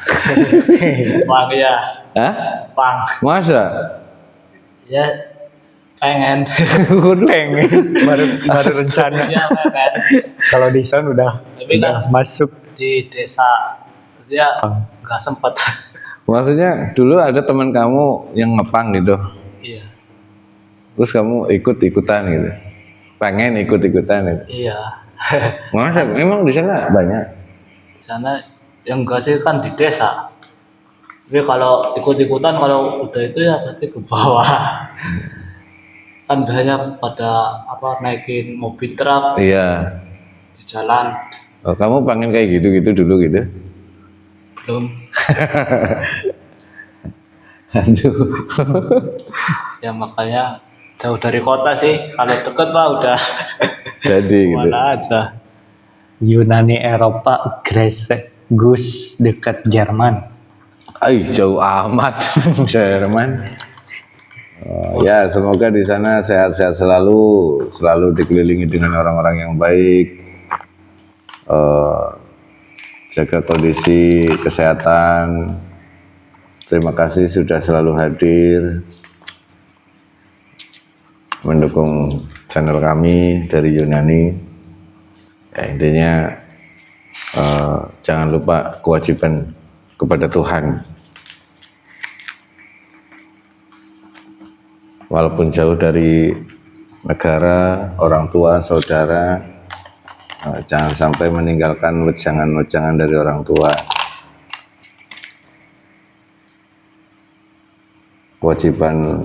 Pang ya. Hah? Pang. Masa? Ya pengen. Pengen baru rencana. Ya pengen. Kalau di sana udah Tapi kan masuk. di desa dia nggak sempat. Maksudnya dulu ada teman kamu yang ngepang gitu, Iya. terus kamu ikut-ikutan gitu, pengen ikut-ikutan gitu. Iya. Masa? Emang di sana banyak? Di sana yang enggak sih kan di desa. Tapi kalau ikut-ikutan kalau udah itu ya pasti ke bawah. Kan biasanya pada naikin mobil truk Iya. di jalan. Oh, kamu pengen kayak gitu-gitu dulu gitu? Belum. Aduh. Ya makanya jauh dari kota sih. Kalau deket mah udah Jadi gitu. mana aja. Yunani Eropa, Greece, Gus dekat Jerman. Jauh amat. Jerman. Oh, ya, semoga di sana sehat-sehat selalu dikelilingi dengan orang-orang yang baik. Jaga kondisi kesehatan. Terima kasih sudah selalu hadir mendukung channel kami dari Yunani. Ya, intinya jangan lupa kewajiban kepada Tuhan. Walaupun jauh dari negara, orang tua, saudara, jangan sampai meninggalkan wejangan-wejangan dari orang tua. Kewajiban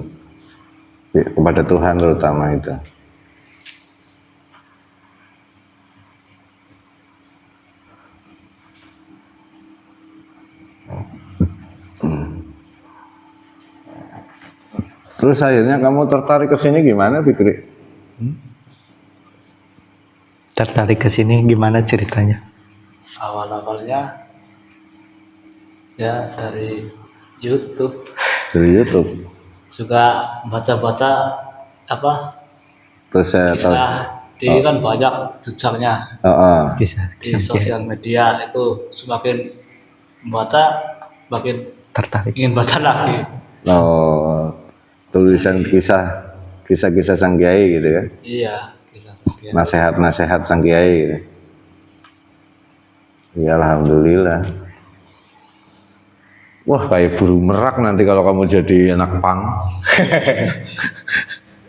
kepada Tuhan terutama itu. Terus akhirnya kamu tertarik ke sini gimana, Fikri? Tertarik ke sini gimana ceritanya? Awal-awalnya ya dari YouTube. Dari YouTube. Juga baca-baca Terus saya tahu. kisah di kan banyak jejaknya Kisah di sosial media itu. Semakin membaca makin tertarik. ingin baca lagi. Tulisan kisah-kisah sang kiai gitu ya. Iya, kisah sekian. Nasihat-nasihat sang kiai gitu. Ya alhamdulillah. Wah, kayak burung merak nanti kalau kamu jadi anak pang.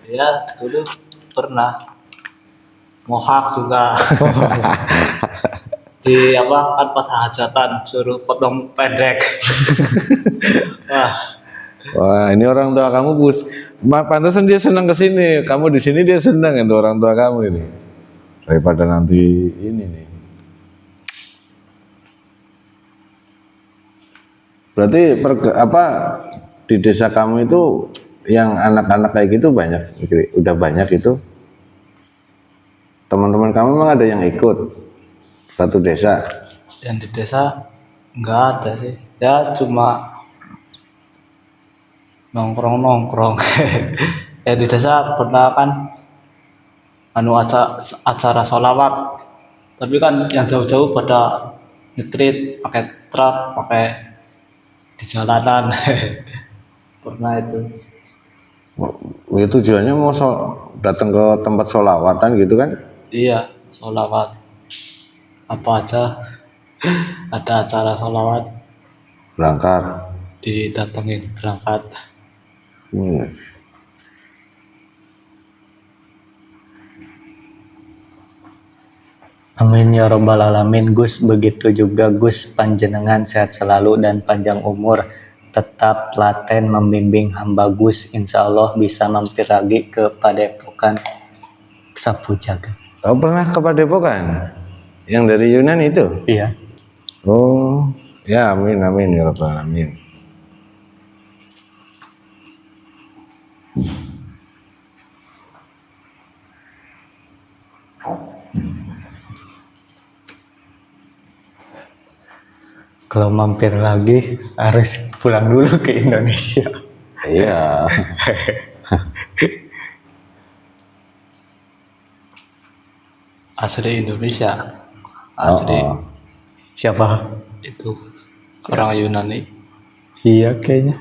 Ya dulu pernah mohak juga. Di kan pas hajatan suruh potong pendek. Wah, ini orang tua kamu pantesan dia senang ke sini. Kamu di sini dia senang itu orang tua kamu ini. Daripada nanti ini nih. Berarti di desa kamu itu yang anak-anak kayak gitu banyak, udah banyak itu. Teman-teman kamu memang ada yang ikut satu desa? Yang di desa nggak ada sih. Ya cuma nongkrong. Ya di desa pernah kan acara sholawat, tapi kan yang jauh-jauh pada ngetrit pakai truk, pakai di jalanan. Pernah itu. Ya tujuannya mau datang ke tempat sholawatan gitu kan? Iya, sholawat apa aja, ada acara sholawat Berangkat. didatengin berangkat. Hmm. Amin ya robbal alamin. Gus, begitu juga Gus, panjenengan sehat selalu dan panjang umur. Tetap telaten membimbing hamba Gus, insya Allah bisa mampir lagi ke Padepokan Sapu Jagat. Oh, pernah ke Padepokan? Yang dari Yunani itu? Iya. Oh, ya amin amin ya rabbal alamin. Kalau mampir lagi harus pulang dulu ke Indonesia. Iya. Asli Indonesia, asli Oh, oh. Siapa? itu orang Yunani. Iya kayaknya.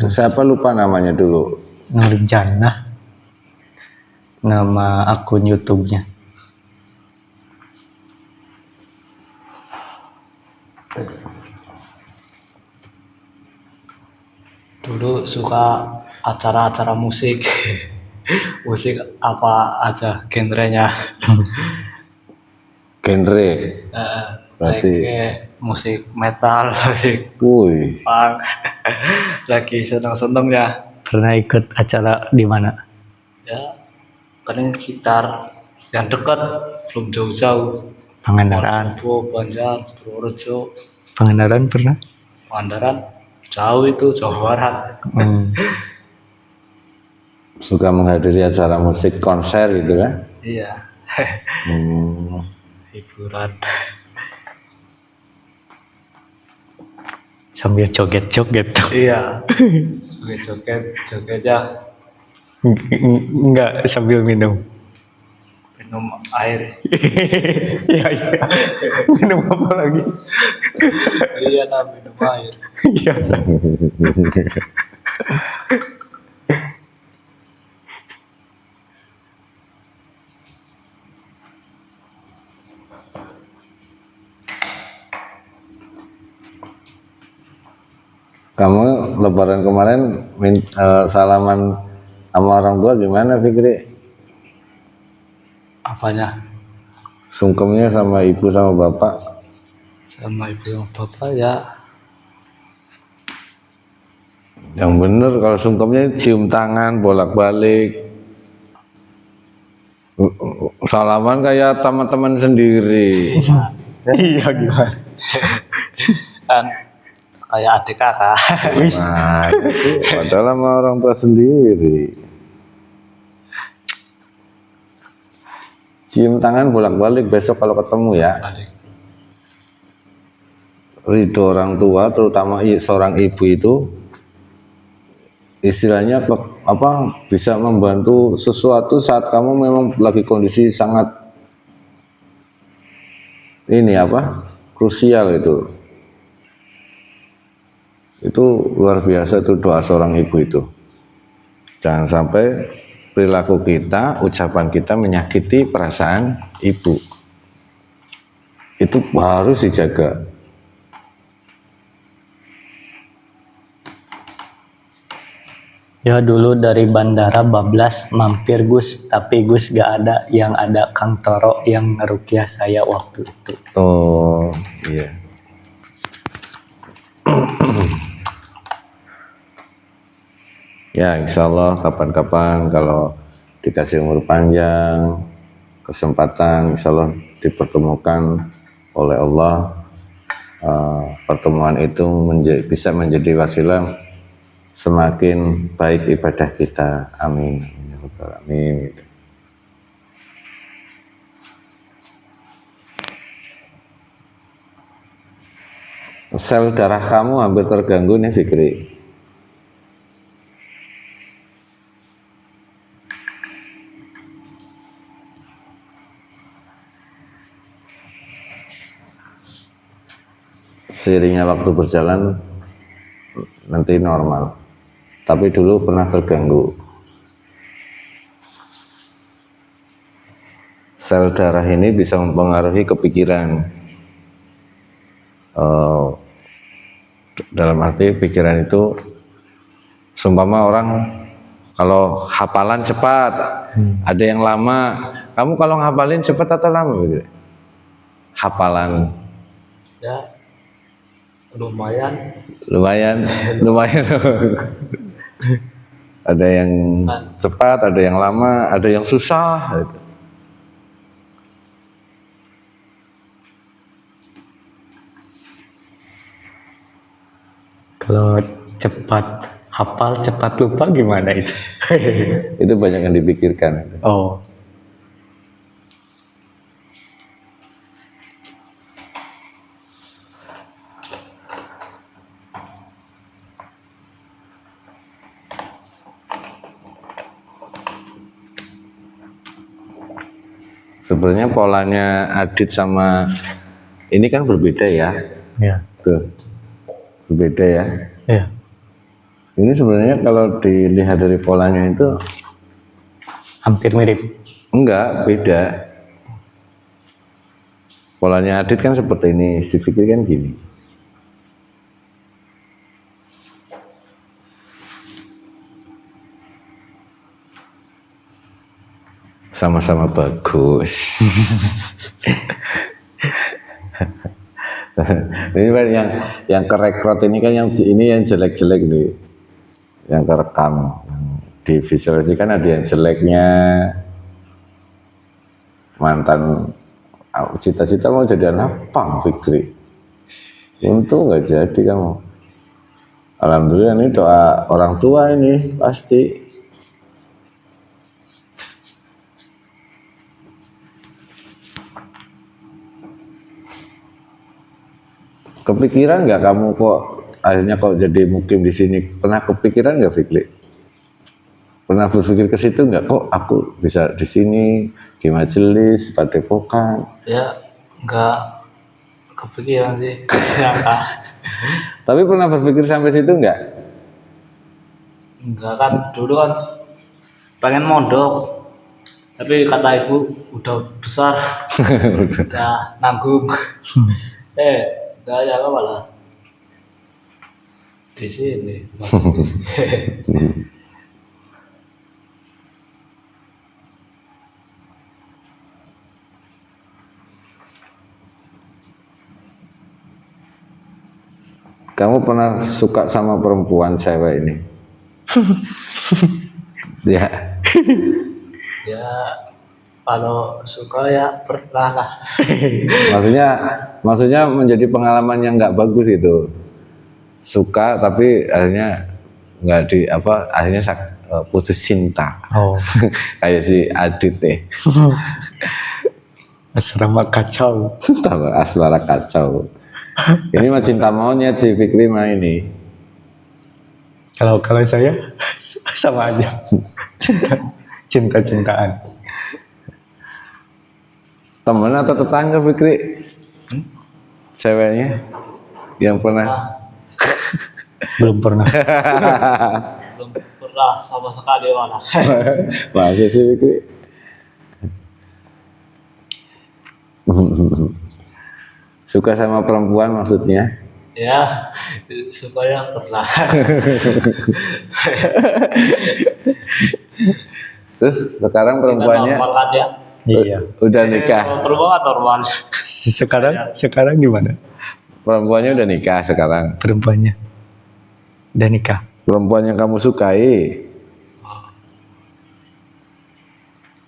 Siapa lupa namanya dulu. Nurjannah. Nama akun YouTube-nya. Dulu suka acara-acara musik. Musik apa aja genrenya. Genre. Berarti. Reggae, musik metal, musik Wih. punk. Lagi seneng-senengnya. Pernah ikut acara di mana? Ya, paling sekitar yang dekat, belum jauh-jauh. Pangandaran. Mojokerto, Banjar, Purworejo, Pangandaran pernah? Pangandaran, jauh itu, Jawa Barat. Suka menghadiri acara musik konser gitu kan? Iya, hiburan. Sambil joget-joget. Iya, joget-joget, jogetnya Enggak, sambil minum. minum air. Iya, iya. Minum apa lagi? Iya, nah, minum air. Iya. Kamu lebaran kemarin salaman sama orang tua gimana Fikri? Apanya? Sungkemnya sama ibu sama bapak? Sama ibu sama bapak ya. Yang bener kalau sungkemnya cium tangan bolak-balik. Salaman kayak teman-teman sendiri. Iya, gimana? Kan kayak adik kakak. Nah, itu padahal sama orang tua sendiri. Cium tangan bolak-balik besok kalau ketemu ya. Ridho orang tua, terutama seorang ibu itu istilahnya apa bisa membantu sesuatu saat kamu memang lagi kondisi sangat ini apa krusial itu luar biasa tuh doa seorang ibu itu. Jangan sampai perilaku kita, ucapan kita menyakiti perasaan ibu. Itu harus dijaga. Ya dulu dari bandara bablas mampir Gus, tapi Gus gak ada, yang ada Kang Toro yang ngerukyah saya waktu itu. Oh iya. Ya insya Allah kapan-kapan kalau dikasih umur panjang, kesempatan insya Allah dipertemukan oleh Allah, pertemuan itu bisa menjadi wasilah semakin baik ibadah kita. Amin. Amin. Sel darah kamu hampir terganggu nih Fikri. seiringnya waktu berjalan nanti normal. Tapi dulu pernah terganggu. Sel darah ini bisa mempengaruhi kepikiran. Dalam arti pikiran itu, seumpama orang kalau hafalan cepat, ada yang lama. Kamu kalau ngapalin cepat atau lama? Gitu? Hafalan Ya lumayan. lumayan. Ada yang cepat, ada yang lama, ada yang susah gitu. Kalau cepat hafal, cepat lupa gimana itu? Itu banyak yang dipikirkan. Oh, Sebenarnya polanya Adit sama ini kan berbeda ya. ya, Tuh. Berbeda ya. ya. Ini sebenarnya kalau dilihat dari polanya itu Hampir mirip. enggak, beda. Polanya Adit kan seperti ini, si Fikri kan gini. Sama-sama bagus. Ini kan yang kerekrut ini kan yang jelek-jelek nih, yang kerekam, yang divisualisasikan ada yang jeleknya. Mantan cita-cita mau jadi anak pang Fikri, untung nggak jadi kamu. Alhamdulillah ini doa orang tua ini pasti. Kepikiran nggak kamu kok akhirnya kok jadi mukim di sini? Pernah kepikiran nggak Fikri? Pernah berpikir ke situ nggak? Kok aku bisa di sini di majelis padepokan? Ya nggak kepikiran sih. Ya, Kak. Tapi pernah berpikir sampai situ nggak? Enggak kan dulu kan pengen mondok. Tapi kata ibu udah besar, udah nanggung. Saya apa malah di sini. Kamu pernah suka sama perempuan cewek ini? Ya, Ya kalau suka ya pernah lah. maksudnya menjadi pengalaman yang nggak bagus itu. Suka tapi akhirnya nggak akhirnya putus cinta. Oh, Kayak si Adit deh. asrama kacau. Sama asmara kacau. Ini mah cinta monyet si Fikri mah ini. Kalau saya sama aja. Cinta-cintaan. Temen atau tetangga Fikri? Ceweknya yang pernah? Belum pernah. Belum pernah sama sekali malah. Masa sih Fikri? Suka sama perempuan maksudnya? Ya supaya pernah. Terus sekarang perempuannya Normal kan ya. Iya. udah nikah? Perempuan normal. Sekarang gimana? Perempuannya udah nikah sekarang? Perempuannya udah nikah. Perempuan yang kamu sukai?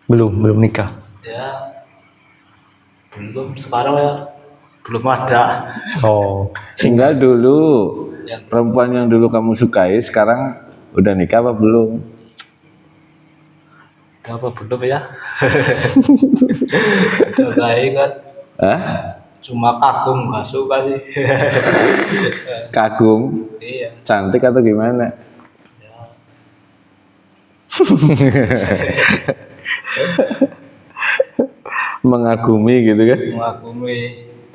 Belum nikah. Ya belum sekarang ya belum ada. Oh, Tinggal dulu. Yang Perempuan yang dulu kamu sukai sekarang udah nikah apa belum? udah apa belum ya? Udah baik kan. Hah? Cuma kagum nggak suka sih. Kagum? Iya. Cantik atau gimana? Ya. Mengagumi gitu kan? Mengagumi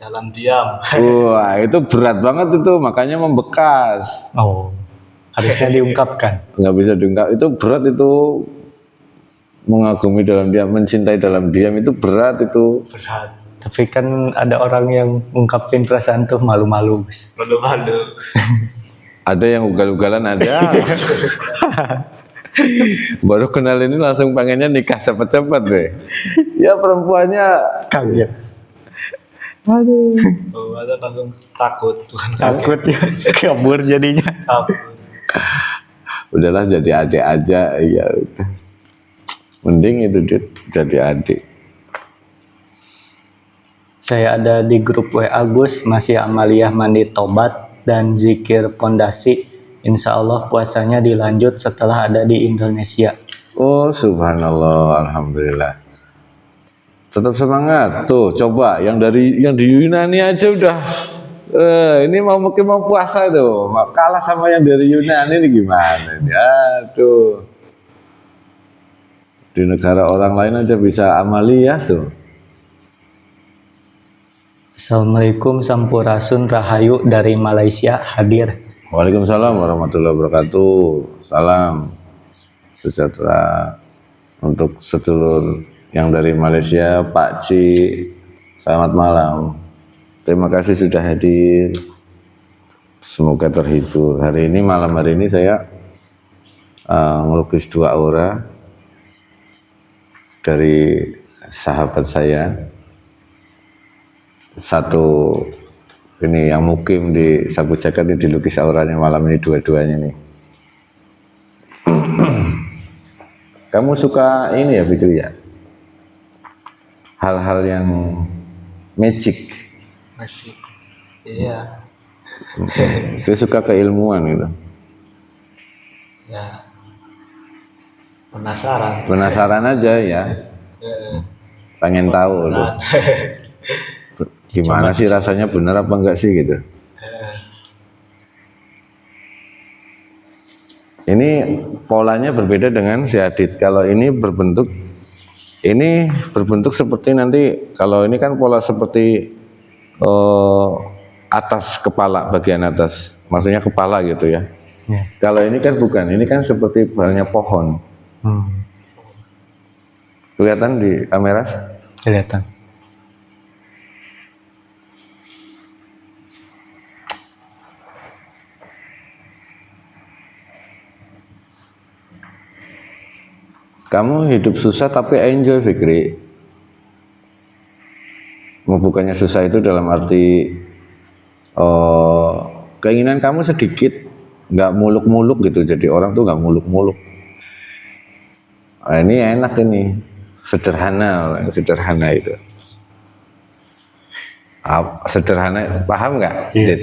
dalam diam. Wah, itu berat banget itu, makanya membekas. Oh, harusnya diungkapkan. Nggak bisa diungkap, itu berat itu. Mengagumi dalam diam, mencintai dalam diam itu berat itu. Berat. Tapi kan ada orang yang ungkapin perasaan tuh malu-malu, Gus. Malu-malu. Ada yang ugal-ugalan ada. Baru kenal ini langsung pengennya nikah cepet-cepet deh. Ya perempuannya Kaget. Aduh, Oh, ada langsung takut. Bukan takut ya, kabur jadinya. Takut. udahlah jadi adik aja, ya udah. Mending itu Dit, jadi adik. Saya ada di grup WA Gus, masih amaliyah mandi tobat dan zikir pondasi. Insya Allah puasanya dilanjut setelah ada di Indonesia. Oh subhanallah, alhamdulillah. Tetap semangat. Tuh coba yang di Yunani aja udah ini mau puasa tuh, kalah sama yang dari Yunani ini gimana? Aduh. Di negara orang lain aja bisa amaliyah tuh. Assalamualaikum Sampurasun Rahayu dari Malaysia hadir. Waalaikumsalam warahmatullahi wabarakatuh. Salam sejahtera untuk sedulur yang dari Malaysia, Pak Ci. Selamat malam. Terima kasih sudah hadir. Semoga terhibur. Malam hari ini saya ngelukis dua aura dari sahabat saya. Satu ini yang mukim di Sabu Jagat ini dilukis auranya malam ini dua-duanya nih. Kamu suka ini ya Fikri ya? Hal-hal yang magic. Magic. Iya. Dia suka keilmuan gitu. Ya. Penasaran. Penasaran aja ya. Pengen tahu loh. Gimana sih rasanya, bener apa enggak sih gitu. Ini polanya berbeda dengan si Adit. Kalau ini berbentuk seperti nanti, kalau ini kan pola seperti atas kepala, bagian atas, maksudnya kepala gitu ya. Kalau ini kan bukan, ini kan seperti balnya pohon. Kelihatan di kamera? Kelihatan. Kamu hidup susah tapi enjoy Fikri. Bukannya susah itu dalam arti keinginan kamu sedikit, nggak muluk-muluk gitu. Jadi orang tuh nggak muluk-muluk. Nah, ini enak ini, sederhana, sederhana itu. Sederhana, paham nggak? Iya.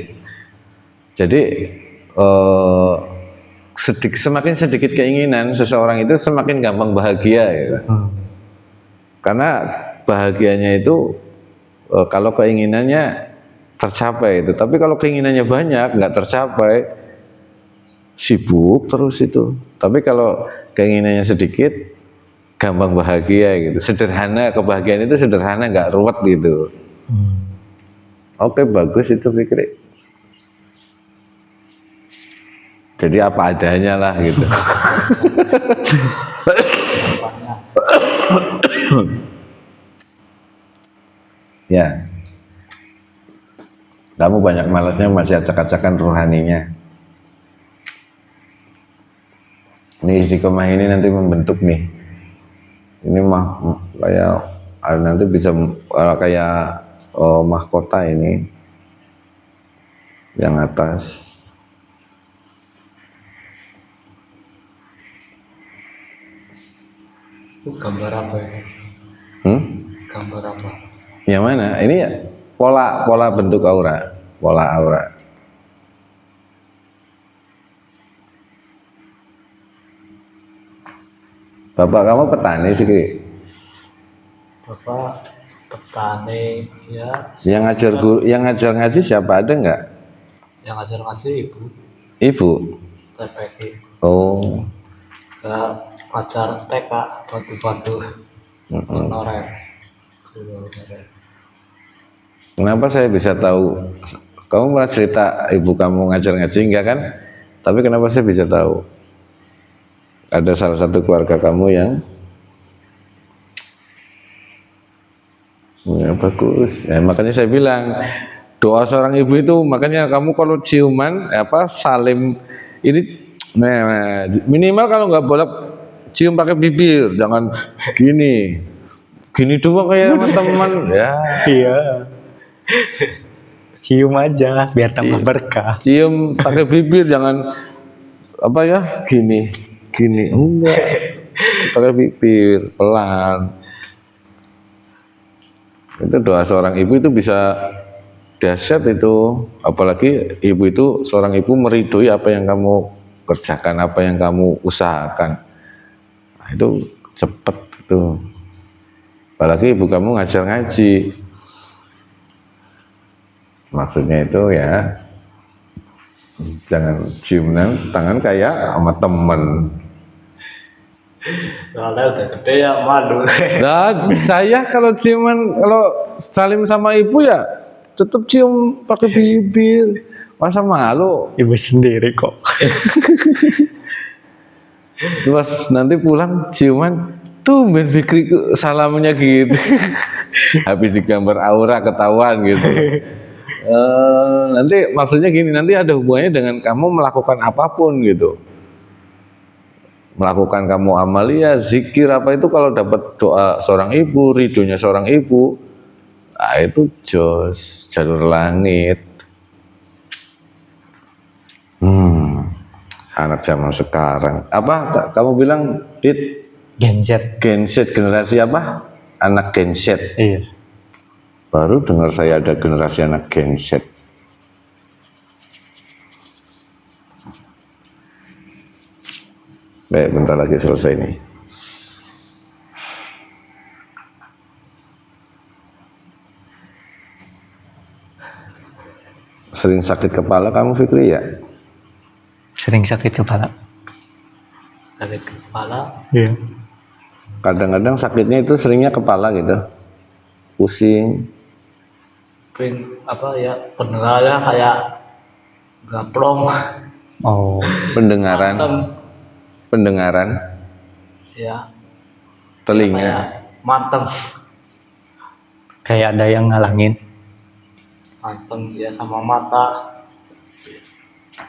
Jadi semakin sedikit keinginan seseorang itu semakin gampang bahagia ya. Karena bahagianya itu kalau keinginannya tercapai itu, tapi kalau keinginannya banyak nggak tercapai, sibuk terus itu. Tapi kalau keinginannya sedikit, gampang bahagia gitu. Sederhana, kebahagiaan itu sederhana, nggak ruwet gitu. Oke, bagus itu Fikri. Jadi apa adanya lah gitu. Ya, kamu banyak malasnya, masih acak-acakan rohaninya. Ini istiqomah ini nanti membentuk nih. Ini kayak nanti bisa kayak mahkota ini yang atas. Itu gambar apa ini? Gambar apa? Yang mana? Ini ya pola bentuk aura, pola aura. Bapak kamu petani sih, Bapak petani ya. Yang ngajar ngaji siapa, ada nggak? Yang ngajar ngaji ibu. Ibu. TPI. Oh. Ngajar TK batu-batu. Honorer. Kenapa saya bisa tahu? Kamu pernah cerita ibu kamu ngajar ngaji enggak kan? Tapi kenapa saya bisa tahu? Ada salah satu keluarga kamu yang ya, bagus. Ya, makanya saya bilang doa seorang ibu itu, makanya kamu kalau ciuman salim ini minimal kalau nggak boleh cium pakai bibir, jangan gini. Gini doang kayak teman-teman ya. Iya. Cium aja biar tambah berkah. Cium pakai bibir, jangan gini enggak, pakai bibir pelan. Itu doa seorang ibu itu bisa dahsyat itu, apalagi ibu itu, seorang ibu meridhoi apa yang kamu kerjakan, apa yang kamu usahakan. Nah, itu cepet itu. Apalagi ibu kamu ngajar ngaji, maksudnya itu ya jangan cium tangan kayak sama temen. Soalnya udah gede ya malu. Nah, saya kalau salim sama ibu ya tetap cium pakai bibir, masa malu? Ibu sendiri kok. Terus nanti pulang ciuman, tumben Fikri salamnya gitu. Habis digambar aura ketahuan gitu. Nanti maksudnya gini, nanti ada hubungannya dengan kamu melakukan apapun gitu. Melakukan kamu amalia, zikir apa itu, kalau dapat doa seorang ibu, ridhonya seorang ibu, nah itu jos, jalur langit. Anak zaman sekarang. Apa kamu bilang, Dit? Gen Z. Gen Z, generasi apa? Anak Gen Z. Iya. Baru dengar saya ada generasi anak Gen Z. Baik, bentar lagi selesai nih. Sering sakit kepala kamu, Fikri, ya? Sering sakit kepala. Sakit kepala. Iya. Kadang-kadang sakitnya itu seringnya kepala gitu, pusing. Pendengarannya kayak gaplong. Oh. Pendengaran, Ya, telinga. kayak manteng. Kayak ada yang ngalangin. Manteng ya, sama mata.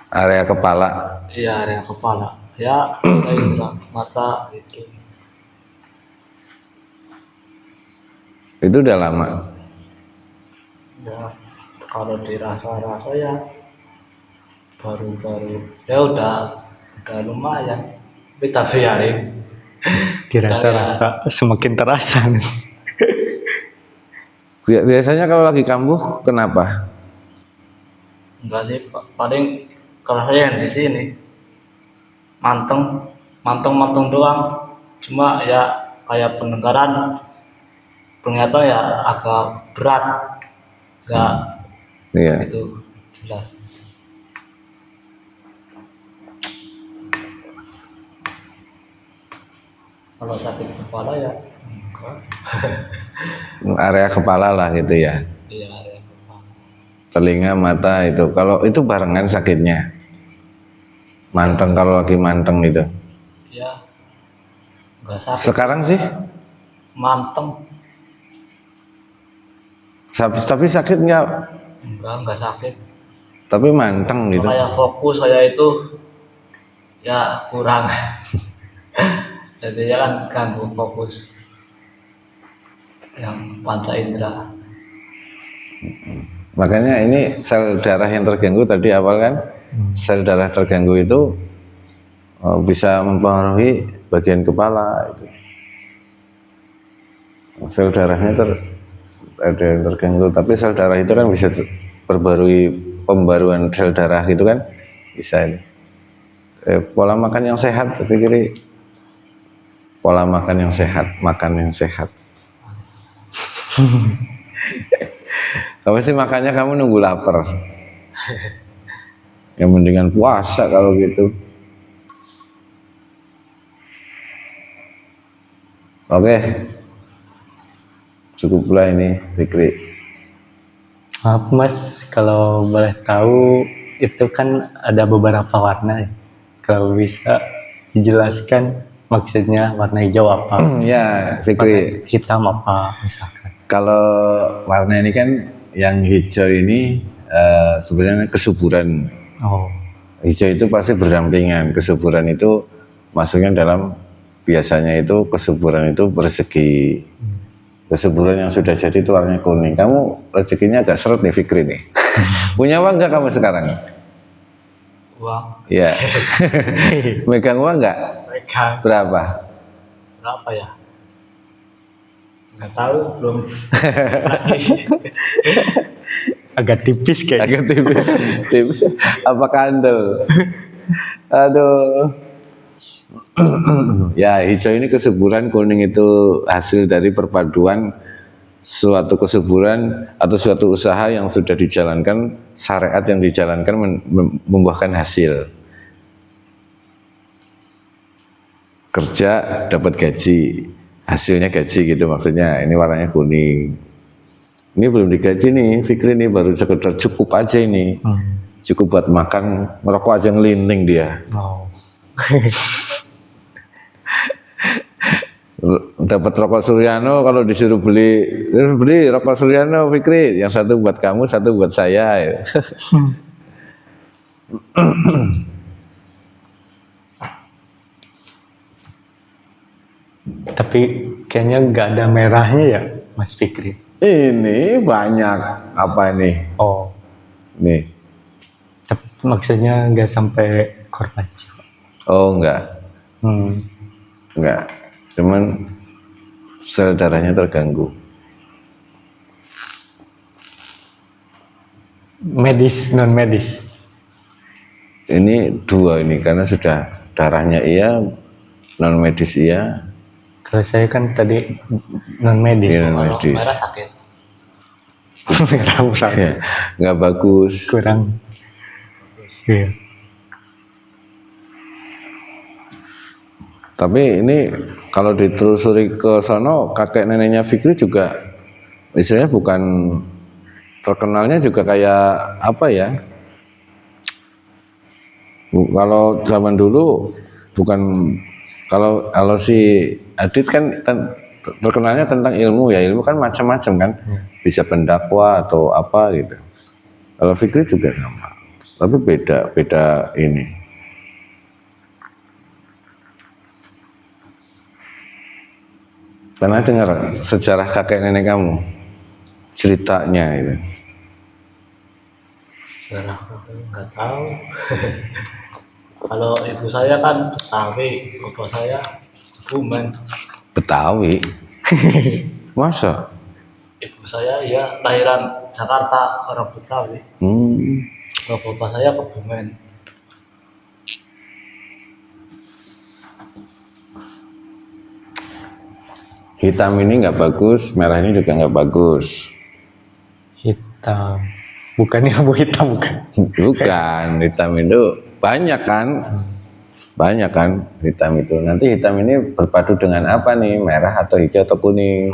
Area kepala. Iya, area kepala. Ya, saya bilang mata itu. Itu udah lama. Ya, kalau dirasa-rasa ya baru-baru. Ya udah lumayan. Kita biarin. Dirasa-rasa semakin terasa. Biasanya kalau lagi kambuh kenapa? Enggak sih, paling kerasanya yang di sini. Manteng doang. Cuma ya kayak pendengaran ternyata ya agak berat. Enggak Iya. itu jelas. Kalau sakit kepala ya enggak. Area kepala lah gitu ya. Iya, area kepala. Telinga, mata itu. Kalau itu barengan sakitnya. Manteng, kalau lagi manteng itu. Ya enggak sakit. Sekarang sih? Manteng. Tapi sakit nggak? Enggak sakit. Tapi manteng gitu. Kayak fokus saya itu ya kurang. Jadi ya kan ganggu fokus yang panca indera. Makanya ini sel darah yang terganggu tadi awal kan, sel darah terganggu itu bisa mempengaruhi bagian kepala itu. Sel darahnya ada yang terganggu, tapi sel darah itu kan bisa pembaruan sel darah gitu kan, bisa ini. Pola makan yang sehat, saya pikir pola makan yang sehat, makan yang sehat. Kamu sih makannya kamu nunggu lapar. Yang mendingan puasa kalau gitu. Oke. Cukuplah ini, Fikri. Maaf Mas, kalau boleh tahu itu kan ada beberapa warna ya. Kalau bisa dijelaskan maksudnya warna hijau apa, Ya, warna Fikri, hitam apa misalkan. kalau warna ini kan yang hijau ini sebenarnya kesuburan. Oh, Hijau itu pasti berdampingan. Kesuburan itu masuknya dalam, biasanya itu kesuburan itu persegi. Kesuburan yang sudah jadi itu warnanya kuning. Kamu rezekinya agak seret nih Fikri nih. Punya uang nggak kamu sekarang? Uang Ya. Megang uang nggak? mereka Berapa? berapa ya? Nggak tahu, belum. agak tipis kayak. Agak tipis. Tipis. Apa kandel? Aduh. Ya, hijau ini kesuburan, kuning itu hasil dari perpaduan suatu kesuburan atau suatu usaha yang sudah dijalankan, syariat yang dijalankan membuahkan hasil. Kerja dapat gaji, hasilnya gaji gitu maksudnya. Ini warnanya kuning. Ini belum digaji nih, Fikri ini baru sekedar cukup aja ini. Cukup buat makan, ngerokok aja ngelinting dia. Oh. Dapat rokok Suryano, kalau disuruh beli rokok Suryano, Fikri, yang satu buat kamu, satu buat saya. Tapi kayaknya nggak ada merahnya ya, Mas Fikri. Ini banyak apa ini? Oh, Nih, tapi maksudnya nggak sampai korban jiwa. oh enggak, cuman sel darahnya terganggu. Medis, non medis. Ini dua ini karena sudah darahnya iya, non medis iya. Kalau saya kan tadi non medis. Iya, Kalau medis. merah sakit. Merah usah. Ya, nggak bagus. Kurang. Iya. Tapi ini kalau ditelusuri ke sono, kakek neneknya Fikri juga istilahnya bukan, terkenalnya juga kayak apa ya? Kalau zaman dulu bukan, kalau si Adit kan terkenalnya tentang ilmu ya, ilmu kan macam-macam kan, bisa pendakwa atau apa gitu. Kalau Fikri juga sama, tapi beda ini. Pernah dengar sejarah kakek nenek kamu? Ceritanya itu. Sejarah nggak tahu. Kalau ibu saya kan Betawi, bapak saya Kebumen. Betawi. Masa? Ibu saya ya lahiran Jakarta, orang Betawi. Kalau bapak saya Kebumen. Hitam ini nggak bagus, merah ini juga nggak bagus. Hitam. Bukannya abu hitam bukan? Bukan, hitam itu banyak kan? Banyak kan hitam itu. Nanti hitam ini berpadu dengan apa nih? Merah atau hijau atau kuning?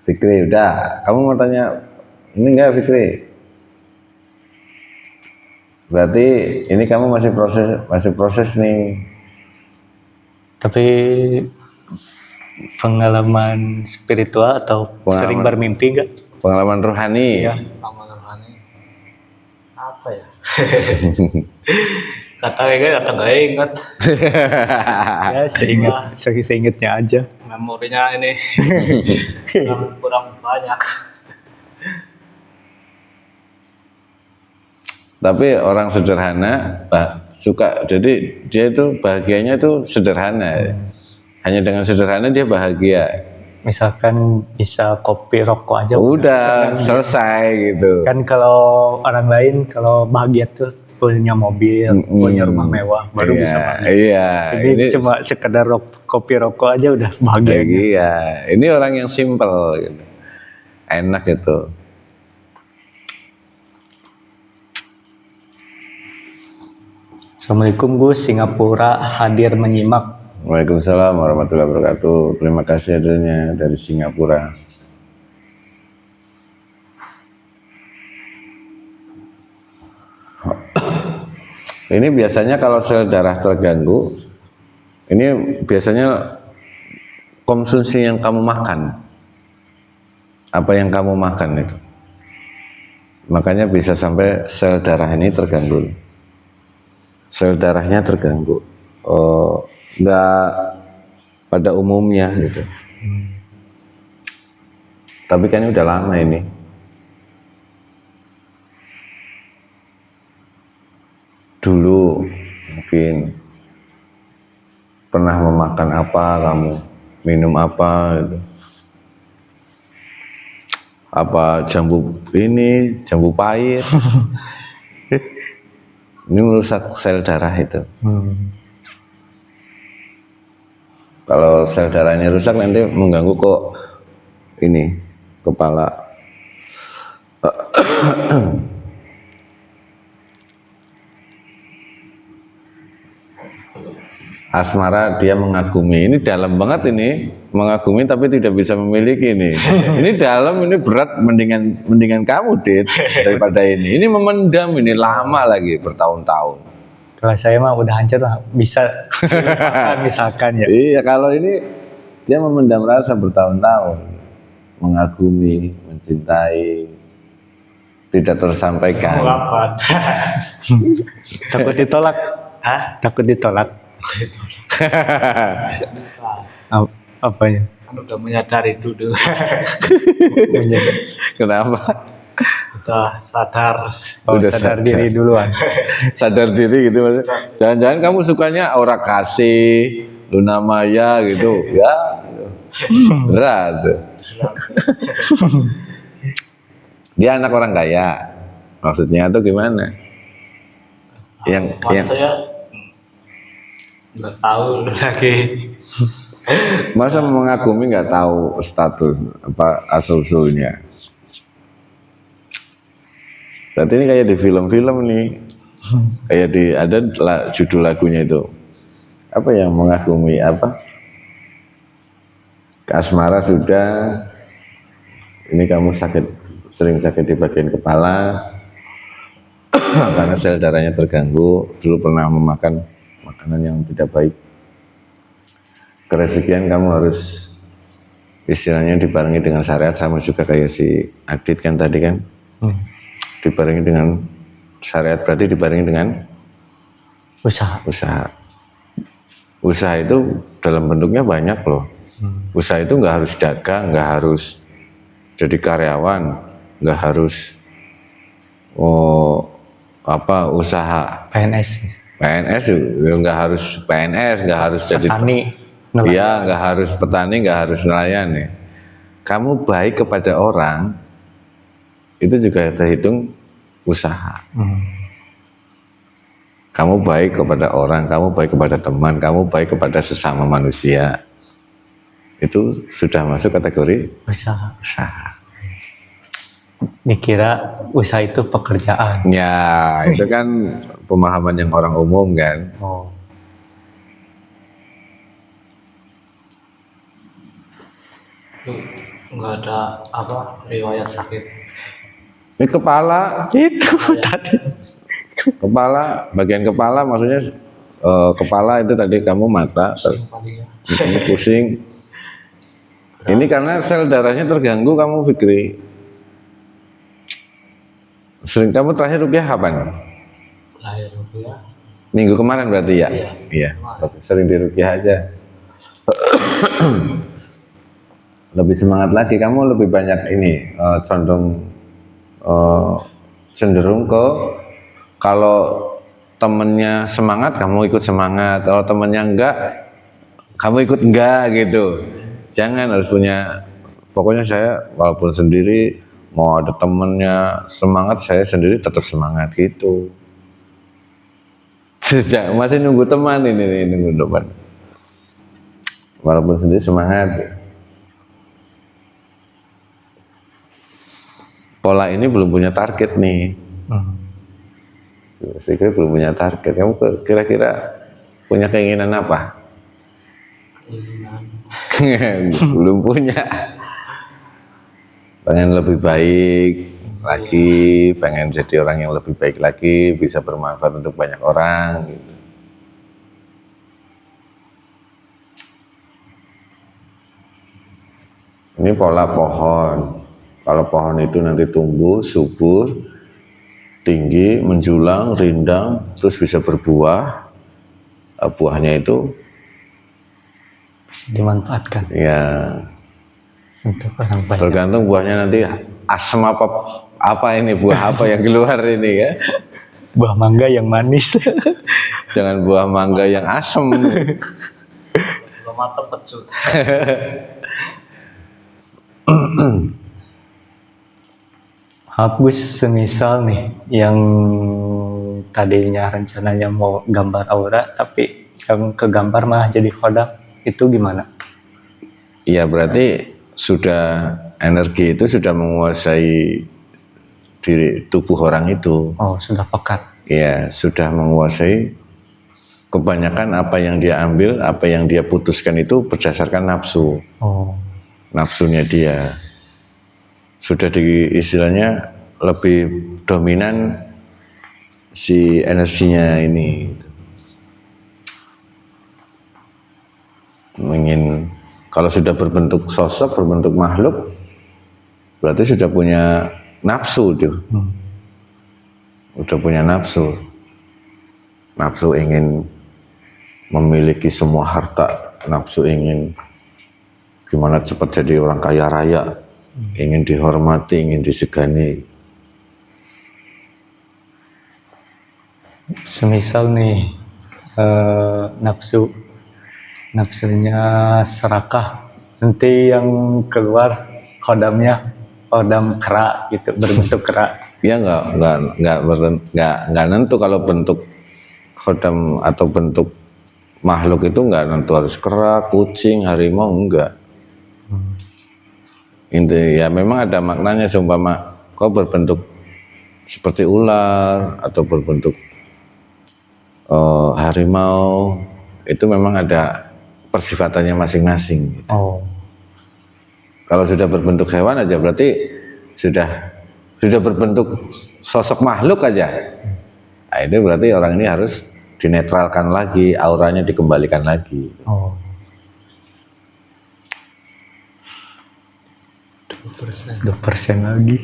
Fikri, udah. Kamu mau tanya ini enggak Fikri? Berarti ini kamu masih proses nih. Tapi pengalaman spiritual atau sering bermimpi enggak? Pengalaman rohani. Iya. Amal rohani. Apa ya? Kata nggak ingat. Ya, seingatnya aja. Memorinya ini kurang banyak. Tapi orang sederhana suka, jadi dia itu bahagianya itu sederhana. Hanya dengan sederhana dia bahagia. Misalkan bisa kopi rokok aja Udah selesai gitu. kan. Kalau orang lain kalau bahagia tuh punya mobil, punya rumah mewah, baru Iya, bisa bahagia. Iya, Ini cuma sekedar kopi rokok aja udah bahagia. Iya, ini orang yang simple gitu. Enak gitu. Assalamualaikum Gus, Singapura hadir menyimak. Waalaikumsalam warahmatullahi wabarakatuh. Terima kasih hadirnya dari Singapura. Ini biasanya kalau sel darah terganggu, ini biasanya konsumsi yang kamu makan, apa yang kamu makan itu, makanya bisa sampai sel darah ini terganggu. Sel darahnya terganggu, enggak pada umumnya gitu. Tapi kan ini udah lama ini. Dulu mungkin pernah memakan apa kamu, minum apa gitu. Apa jambu ini, jambu pahit. Ini merusak sel darah itu. Kalau sel darahnya rusak nanti mengganggu kok ini kepala. Asmara dia mengagumi, ini dalam banget ini, mengagumi tapi tidak bisa memiliki ini. Ini dalam, ini berat, mendingan kamu Dit daripada ini. Ini memendam, ini lama lagi bertahun-tahun. Kalau saya mah udah hancur lah, bisa dilupakan misalkan ya. Iya, kalau ini dia memendam rasa bertahun-tahun, mengagumi, mencintai, tidak tersampaikan. Melapan. Takut ditolak. Hah? Takut ditolak. Apanya? Kan udah menyadari dulu. Kenapa? Udah sadar. Udah sadar diri duluan. Sadar diri gitu Mas. Jangan-jangan kamu sukanya Aura Kasih, Luna Maya gitu. Ya. Berat. Dia anak orang kaya. Maksudnya atau gimana? Yang Saya nggak tahu lagi. masa mengagumi nggak tahu status apa asal-usulnya. Berarti ini kayak di film-film nih. Kayak di ada judul lagunya itu. Apa yang mengagumi apa? Asmara sudah, ini kamu sering sakit di bagian kepala karena sel darahnya terganggu, dulu pernah memakan makanan yang tidak baik. Keresekian kamu harus istilahnya dibarengi dengan syariat, sama juga kayak si Adit kan tadi kan. Dibarengi dengan syariat berarti dibarengi dengan Usaha. Usaha itu dalam bentuknya banyak loh. Usaha itu nggak harus dagang, nggak harus jadi karyawan, nggak harus usaha PNS ya, nggak harus PNS, nggak harus jadi Petani. iya, nggak harus petani, nggak harus nelayan ya. Kamu baik kepada orang itu juga terhitung usaha. Kamu baik kepada orang, kamu baik kepada teman, kamu baik kepada sesama manusia, itu sudah masuk kategori Usaha. usaha. Dikira usaha itu pekerjaan. Ya, itu kan pemahaman yang orang umum kan. Oh. Nggak ada apa riwayat sakit. Ini kepala, Itu tadi. kepala, bagian kepala maksudnya kepala itu tadi kamu mata, Paling ya. ini pusing. Ini karena sel darahnya terganggu kamu Fikri. Sering kamu terakhir rukyah kapan? Terakhir ya. Minggu kemarin berarti ya? Iya. Iya. Oke, sering dirukyah aja. Lebih semangat lagi, kamu lebih banyak ini condong cenderung ke kalau temennya semangat kamu ikut semangat, kalau temennya enggak kamu ikut enggak gitu. Jangan, harus punya, pokoknya saya walaupun sendiri mau ada temennya semangat, saya sendiri tetap semangat gitu. Masih nunggu teman ini nunggu teman. Walaupun sendiri semangat. Pola ini belum punya target nih. Saya kira belum punya target. Kamu kira-kira punya keinginan apa? Belum punya. Pengen lebih baik lagi, pengen jadi orang yang lebih baik lagi, bisa bermanfaat untuk banyak orang gitu. Ini pola pohon. Kalau pohon itu nanti tumbuh, subur, tinggi, menjulang, rindang, terus bisa berbuah. Buahnya itu Bisa dimanfaatkan ya untuk orang banyak. tergantung buahnya nanti asam apa ini, buah apa yang keluar ini ya. Buah mangga yang manis. Jangan buah mangga yang asam. Belum matang pecut. Hapus semisal nih yang tadinya rencananya mau gambar aura tapi yang kegambar malah jadi kodam, itu gimana? Ya berarti sudah energi itu sudah menguasai diri tubuh orang itu. Oh, sudah pekat. Ya sudah menguasai, kebanyakan apa yang dia ambil, apa yang dia putuskan itu berdasarkan nafsu. Oh, Nafsunya dia sudah di istilahnya lebih dominan si energinya ini. Ingin kalau sudah berbentuk sosok, berbentuk makhluk, berarti sudah punya nafsu tuh. Udah punya nafsu. Nafsu ingin memiliki semua harta, nafsu ingin gimana cepat jadi orang kaya raya, ingin dihormati, ingin disegani. semisal nih nafsunya serakah, nanti yang keluar kodamnya kodam kera gitu, berbentuk kera. Ya nggak nentu kalau bentuk khodam atau bentuk makhluk itu nggak nentu harus kera, kucing, harimau, enggak. Inti ya memang ada maknanya, seumpama kau berbentuk seperti ular atau berbentuk harimau, itu memang ada persifatannya masing-masing. Oh, Kalau sudah berbentuk hewan aja berarti sudah berbentuk sosok makhluk aja. Nah, itu berarti orang ini harus dinetralkan lagi, auranya dikembalikan lagi. oh, 2% lagi.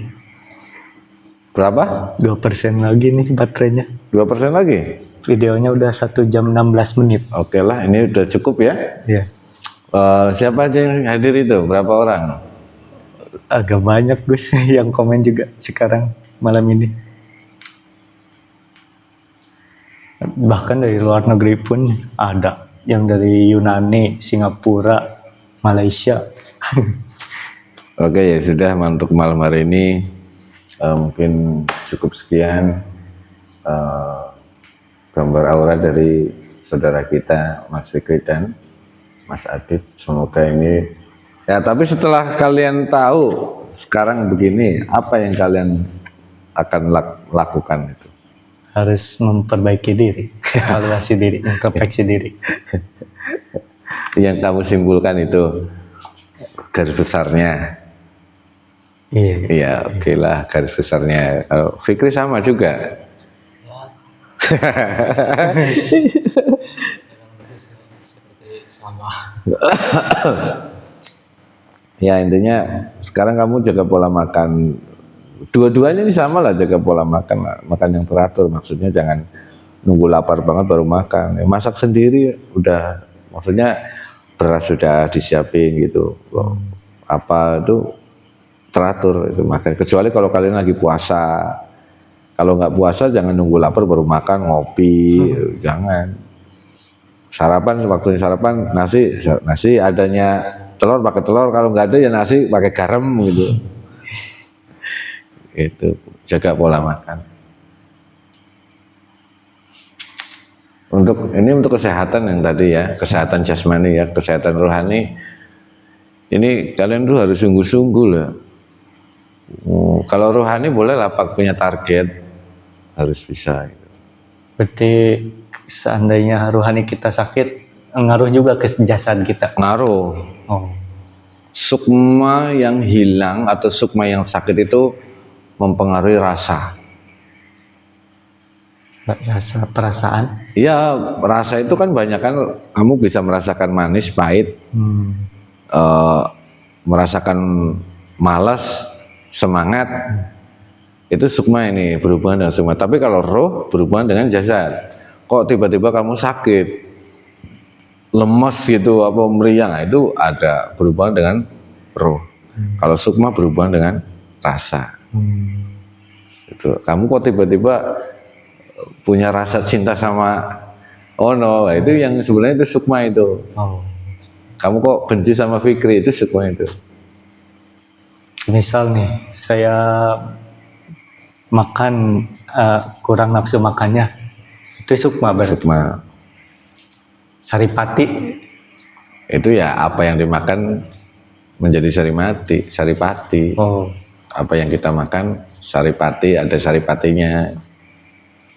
Berapa? 2% lagi nih baterainya. 2% lagi? Videonya udah 1 jam 16 menit. Oke lah, ini udah cukup ya. Ya, Siapa aja yang hadir itu? Berapa orang? agak banyak Gus yang komen juga sekarang malam ini. Bahkan dari luar negeri pun ada, yang dari Yunani, Singapura, Malaysia. Oke ya sudah, untuk malam hari ini mungkin cukup sekian gambar aura dari saudara kita Mas Fikri dan Mas Adit. Semoga ini ya, tapi setelah kalian tahu sekarang begini, apa yang kalian akan lakukan itu? Harus memperbaiki diri, evaluasi diri, introspeksi diri. Yang kamu simpulkan itu garis besarnya. Iya, Iya, oke lah, garis besarnya. Kalau Fikri sama juga. Seperti sama. Ya intinya sekarang kamu jaga pola makan. Dua-duanya ini sama lah, jaga pola makan lah. Makan yang teratur, maksudnya jangan nunggu lapar banget baru makan. Masak sendiri udah, maksudnya beras sudah disiapin gitu. Apa itu teratur itu makan. Kecuali kalau kalian lagi puasa. Kalau nggak puasa jangan nunggu lapar baru makan, ngopi, jangan. Sarapan, waktunya sarapan nasi adanya telur pakai telur, kalau nggak ada ya nasi pakai garam gitu. Itu jaga pola makan. Untuk kesehatan yang tadi ya, kesehatan jasmani ya, kesehatan rohani. Ini kalian tuh harus sungguh-sungguh loh. Kalau rohani boleh lah punya target, harus bisa. berarti seandainya rohani kita sakit, ngaruh juga ke jasad kita. Ngaruh. Oh, Sukma yang hilang atau sukma yang sakit itu mempengaruhi rasa. rasa perasaan. Iya, rasa itu kan banyak kan, kamu bisa merasakan manis, pahit, merasakan malas, semangat. Itu sukma ini berhubungan dengan sukma. Tapi kalau roh berhubungan dengan jasad. Kok tiba-tiba kamu sakit, lemes gitu, apa meriang, nah, itu ada berhubungan dengan roh. Kalau sukma berhubungan dengan rasa. Itu kamu kok tiba-tiba punya rasa cinta sama Ono, nah, itu yang sebenarnya itu sukma itu. Oh, Kamu kok benci sama Fikri, itu sukma itu. misal nih saya makan kurang nafsu makannya, itu sukma berarti. Sukma Saripati. itu ya apa yang dimakan menjadi saripati. Oh, Apa yang kita makan saripati, ada saripatinya.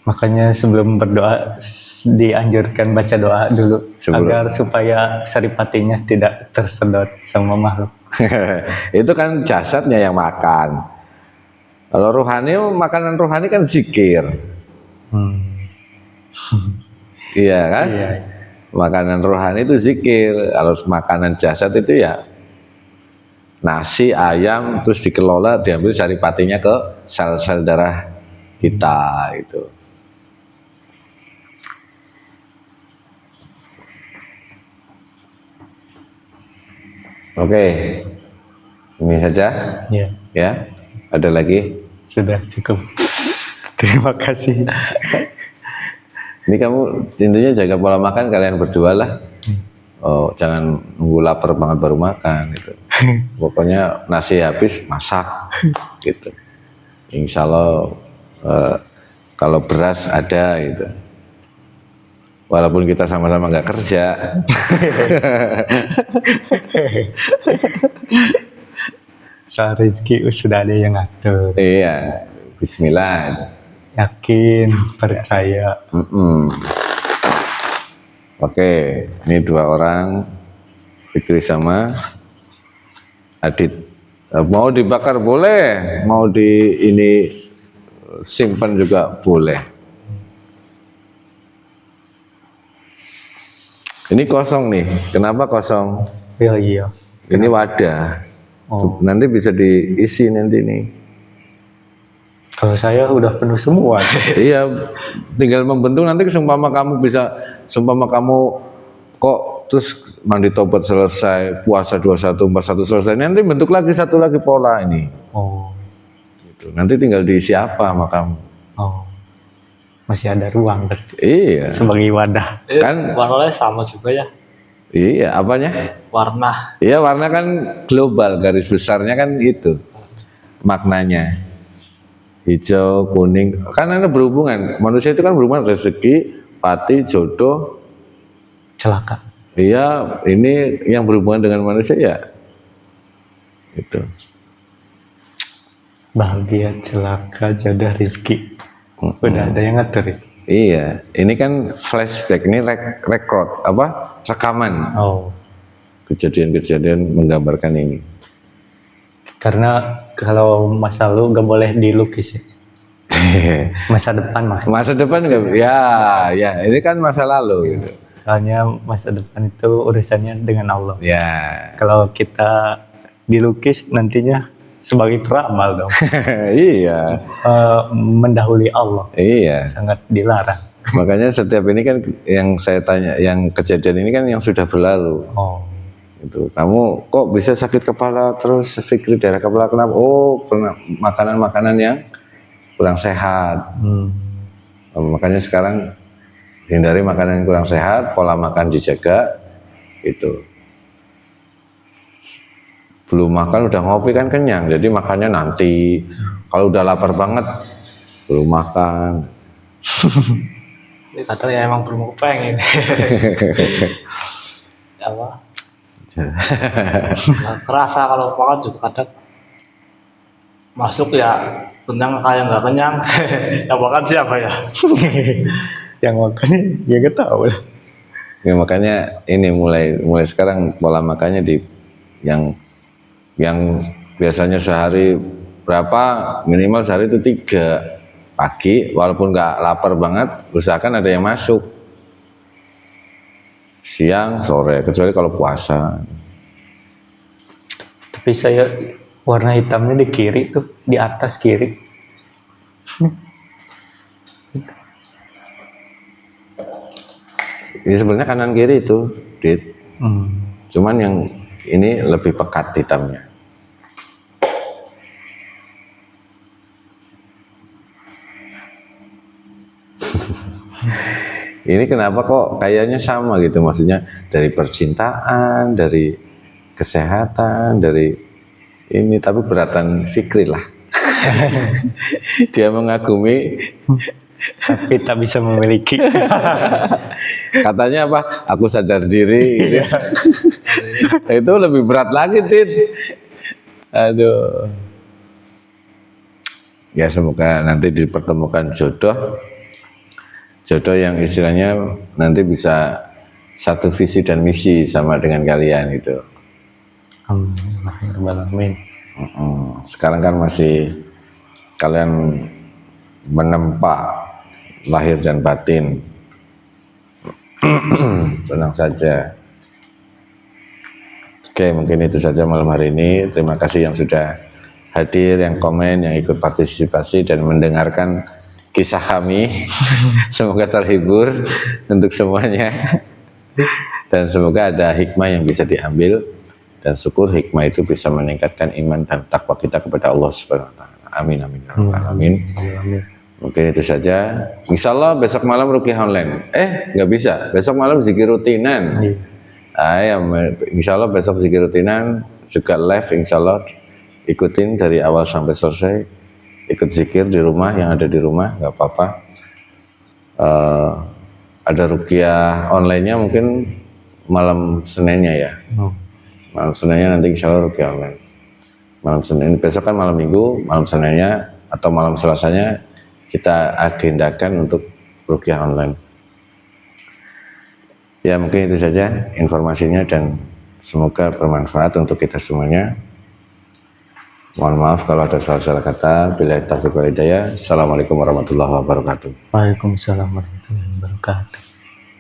makanya sebelum berdoa dianjurkan baca doa dulu agar supaya saripatinya tidak tersedot sama makhluk. Itu kan jasadnya yang makan. Kalau rohani, makanan rohani kan zikir. Iya kan? Iya. Makanan rohani itu zikir. Kalau makanan jasad itu ya nasi, ayam, terus dikelola, diambil saripatinya ke sel-sel darah kita itu. Oke, ini saja Ya, ya. Ada lagi? sudah cukup. Terima kasih. Ini kamu intinya jaga pola makan kalian berdua lah. Oh, jangan nunggu lapar banget baru makan gitu. Pokoknya nasi habis masak gitu. Insya Allah kalau beras ada gitu. Walaupun kita sama-sama nggak kerja. Soal rezeki sudah ada yang ngatur. Iya, Bismillah. Yakin, percaya. Oke, ini 2 orang, Fikri sama Adit. Mau dibakar boleh, mau di ini simpan juga boleh. Ini kosong nih, kenapa kosong? Iya, iya. Ini wadah, Oh. nanti bisa diisi nanti nih. Kalau saya udah penuh semua. Iya, tinggal membentuk nanti seumpama kamu bisa, seumpama kamu kok terus mandi tobat selesai, puasa 21, 41 selesai, nanti bentuk lagi satu lagi pola ini. Oh, Gitu. Nanti tinggal diisi apa sama kamu. oh. Masih ada ruang berarti Iya, sebagai wadah. kan? Warnanya sama juga ya. Iya, apanya? Warna. Iya, warna kan global, garis besarnya kan itu maknanya. Hijau, kuning, kan ada berhubungan. Manusia itu kan berhubungan rezeki, pati, jodoh. Celaka. Iya, ini yang berhubungan dengan manusia ya. Itu. Bahagia, celaka, jodoh, rezeki. Udah ada yang ngatur ya? Iya, ini kan flashback, ini record apa? Rekaman. Oh, Kejadian-kejadian menggambarkan ini. karena kalau masa lalu gak boleh dilukis ya. Masa depan mah. Masa depan nggak? Ya, ya, ini kan masa lalu gitu. Soalnya masa depan itu urusannya dengan Allah. Ya. Kalau kita dilukis nantinya sebagai peramal dong. Iya. Mendahului Allah. Iya. Sangat dilarang. Makanya setiap ini kan yang saya tanya, yang kejadian ini kan yang sudah berlalu. Oh, Itu. Kamu kok bisa sakit kepala terus, Fikri daerah kepala kenapa? Oh, pernah makanan-makanan yang kurang sehat. Makanya sekarang hindari makanan yang kurang sehat, pola makan dijaga. Itu. Belum makan udah ngopi kan kenyang, jadi makannya nanti. Kalau udah lapar banget belum makan. Ini kadang ya emang belum kepengen. Apa? Nggak kerasa kalau makan juga kadang masuk ya kenyang kayak nggak kenyang. Yang makan siapa ya? yang makan ya gak tahu lah. Ya, makanya ini mulai sekarang pola makannya di yang biasanya sehari berapa, minimal sehari itu 3 pagi, walaupun nggak lapar banget, usahakan ada yang masuk siang sore, kecuali kalau puasa. Tapi saya warna hitamnya di kiri tuh, di atas kiri. Ini sebenarnya kanan kiri itu, Dit. Cuman yang ini lebih pekat hitamnya. Ini kenapa kok kayaknya sama gitu, maksudnya dari percintaan, dari kesehatan, dari ini, tapi beratan Fikri lah. Dia mengagumi, Tapi tak bisa memiliki. katanya apa? Aku sadar diri. Gitu. Itu lebih berat lagi, Dit. Aduh. Ya semoga nanti dipertemukan jodoh yang istilahnya nanti bisa satu visi dan misi sama dengan kalian gitu. Amin. Sekarang kan masih kalian menempa lahir dan batin. Tenang saja. Oke, mungkin itu saja malam hari ini. Terima kasih yang sudah hadir, yang komen, yang ikut partisipasi dan mendengarkan kisah kami. Semoga terhibur untuk semuanya, dan semoga ada hikmah yang bisa diambil, dan syukur hikmah itu bisa meningkatkan iman dan takwa kita kepada Allah Subhanahu wa taala. Amin amin ya rabbal alamin. Mungkin itu saja. Insya Allah besok malam ruqyah online. Nggak bisa. Besok malam zikir rutinan. Ya, insya Allah besok zikir rutinan juga live. Insya Allah ikutin dari awal sampai selesai. Ikut zikir di rumah, yang ada di rumah nggak apa-apa. Ada ruqyah online-nya mungkin malam Seninnya ya. Malam Seninnya nanti insya Allah ruqyah online. Malam Senin, besok kan malam Minggu, malam Seninnya atau malam Selasanya kita agendakan untuk ruqyah online. Ya mungkin itu saja informasinya, dan semoga bermanfaat untuk kita semuanya. Mohon maaf kalau ada salah-salah kata. Billahi taufiq wal hidayah. Assalamualaikum warahmatullahi wabarakatuh. Waalaikumsalam warahmatullahi wabarakatuh.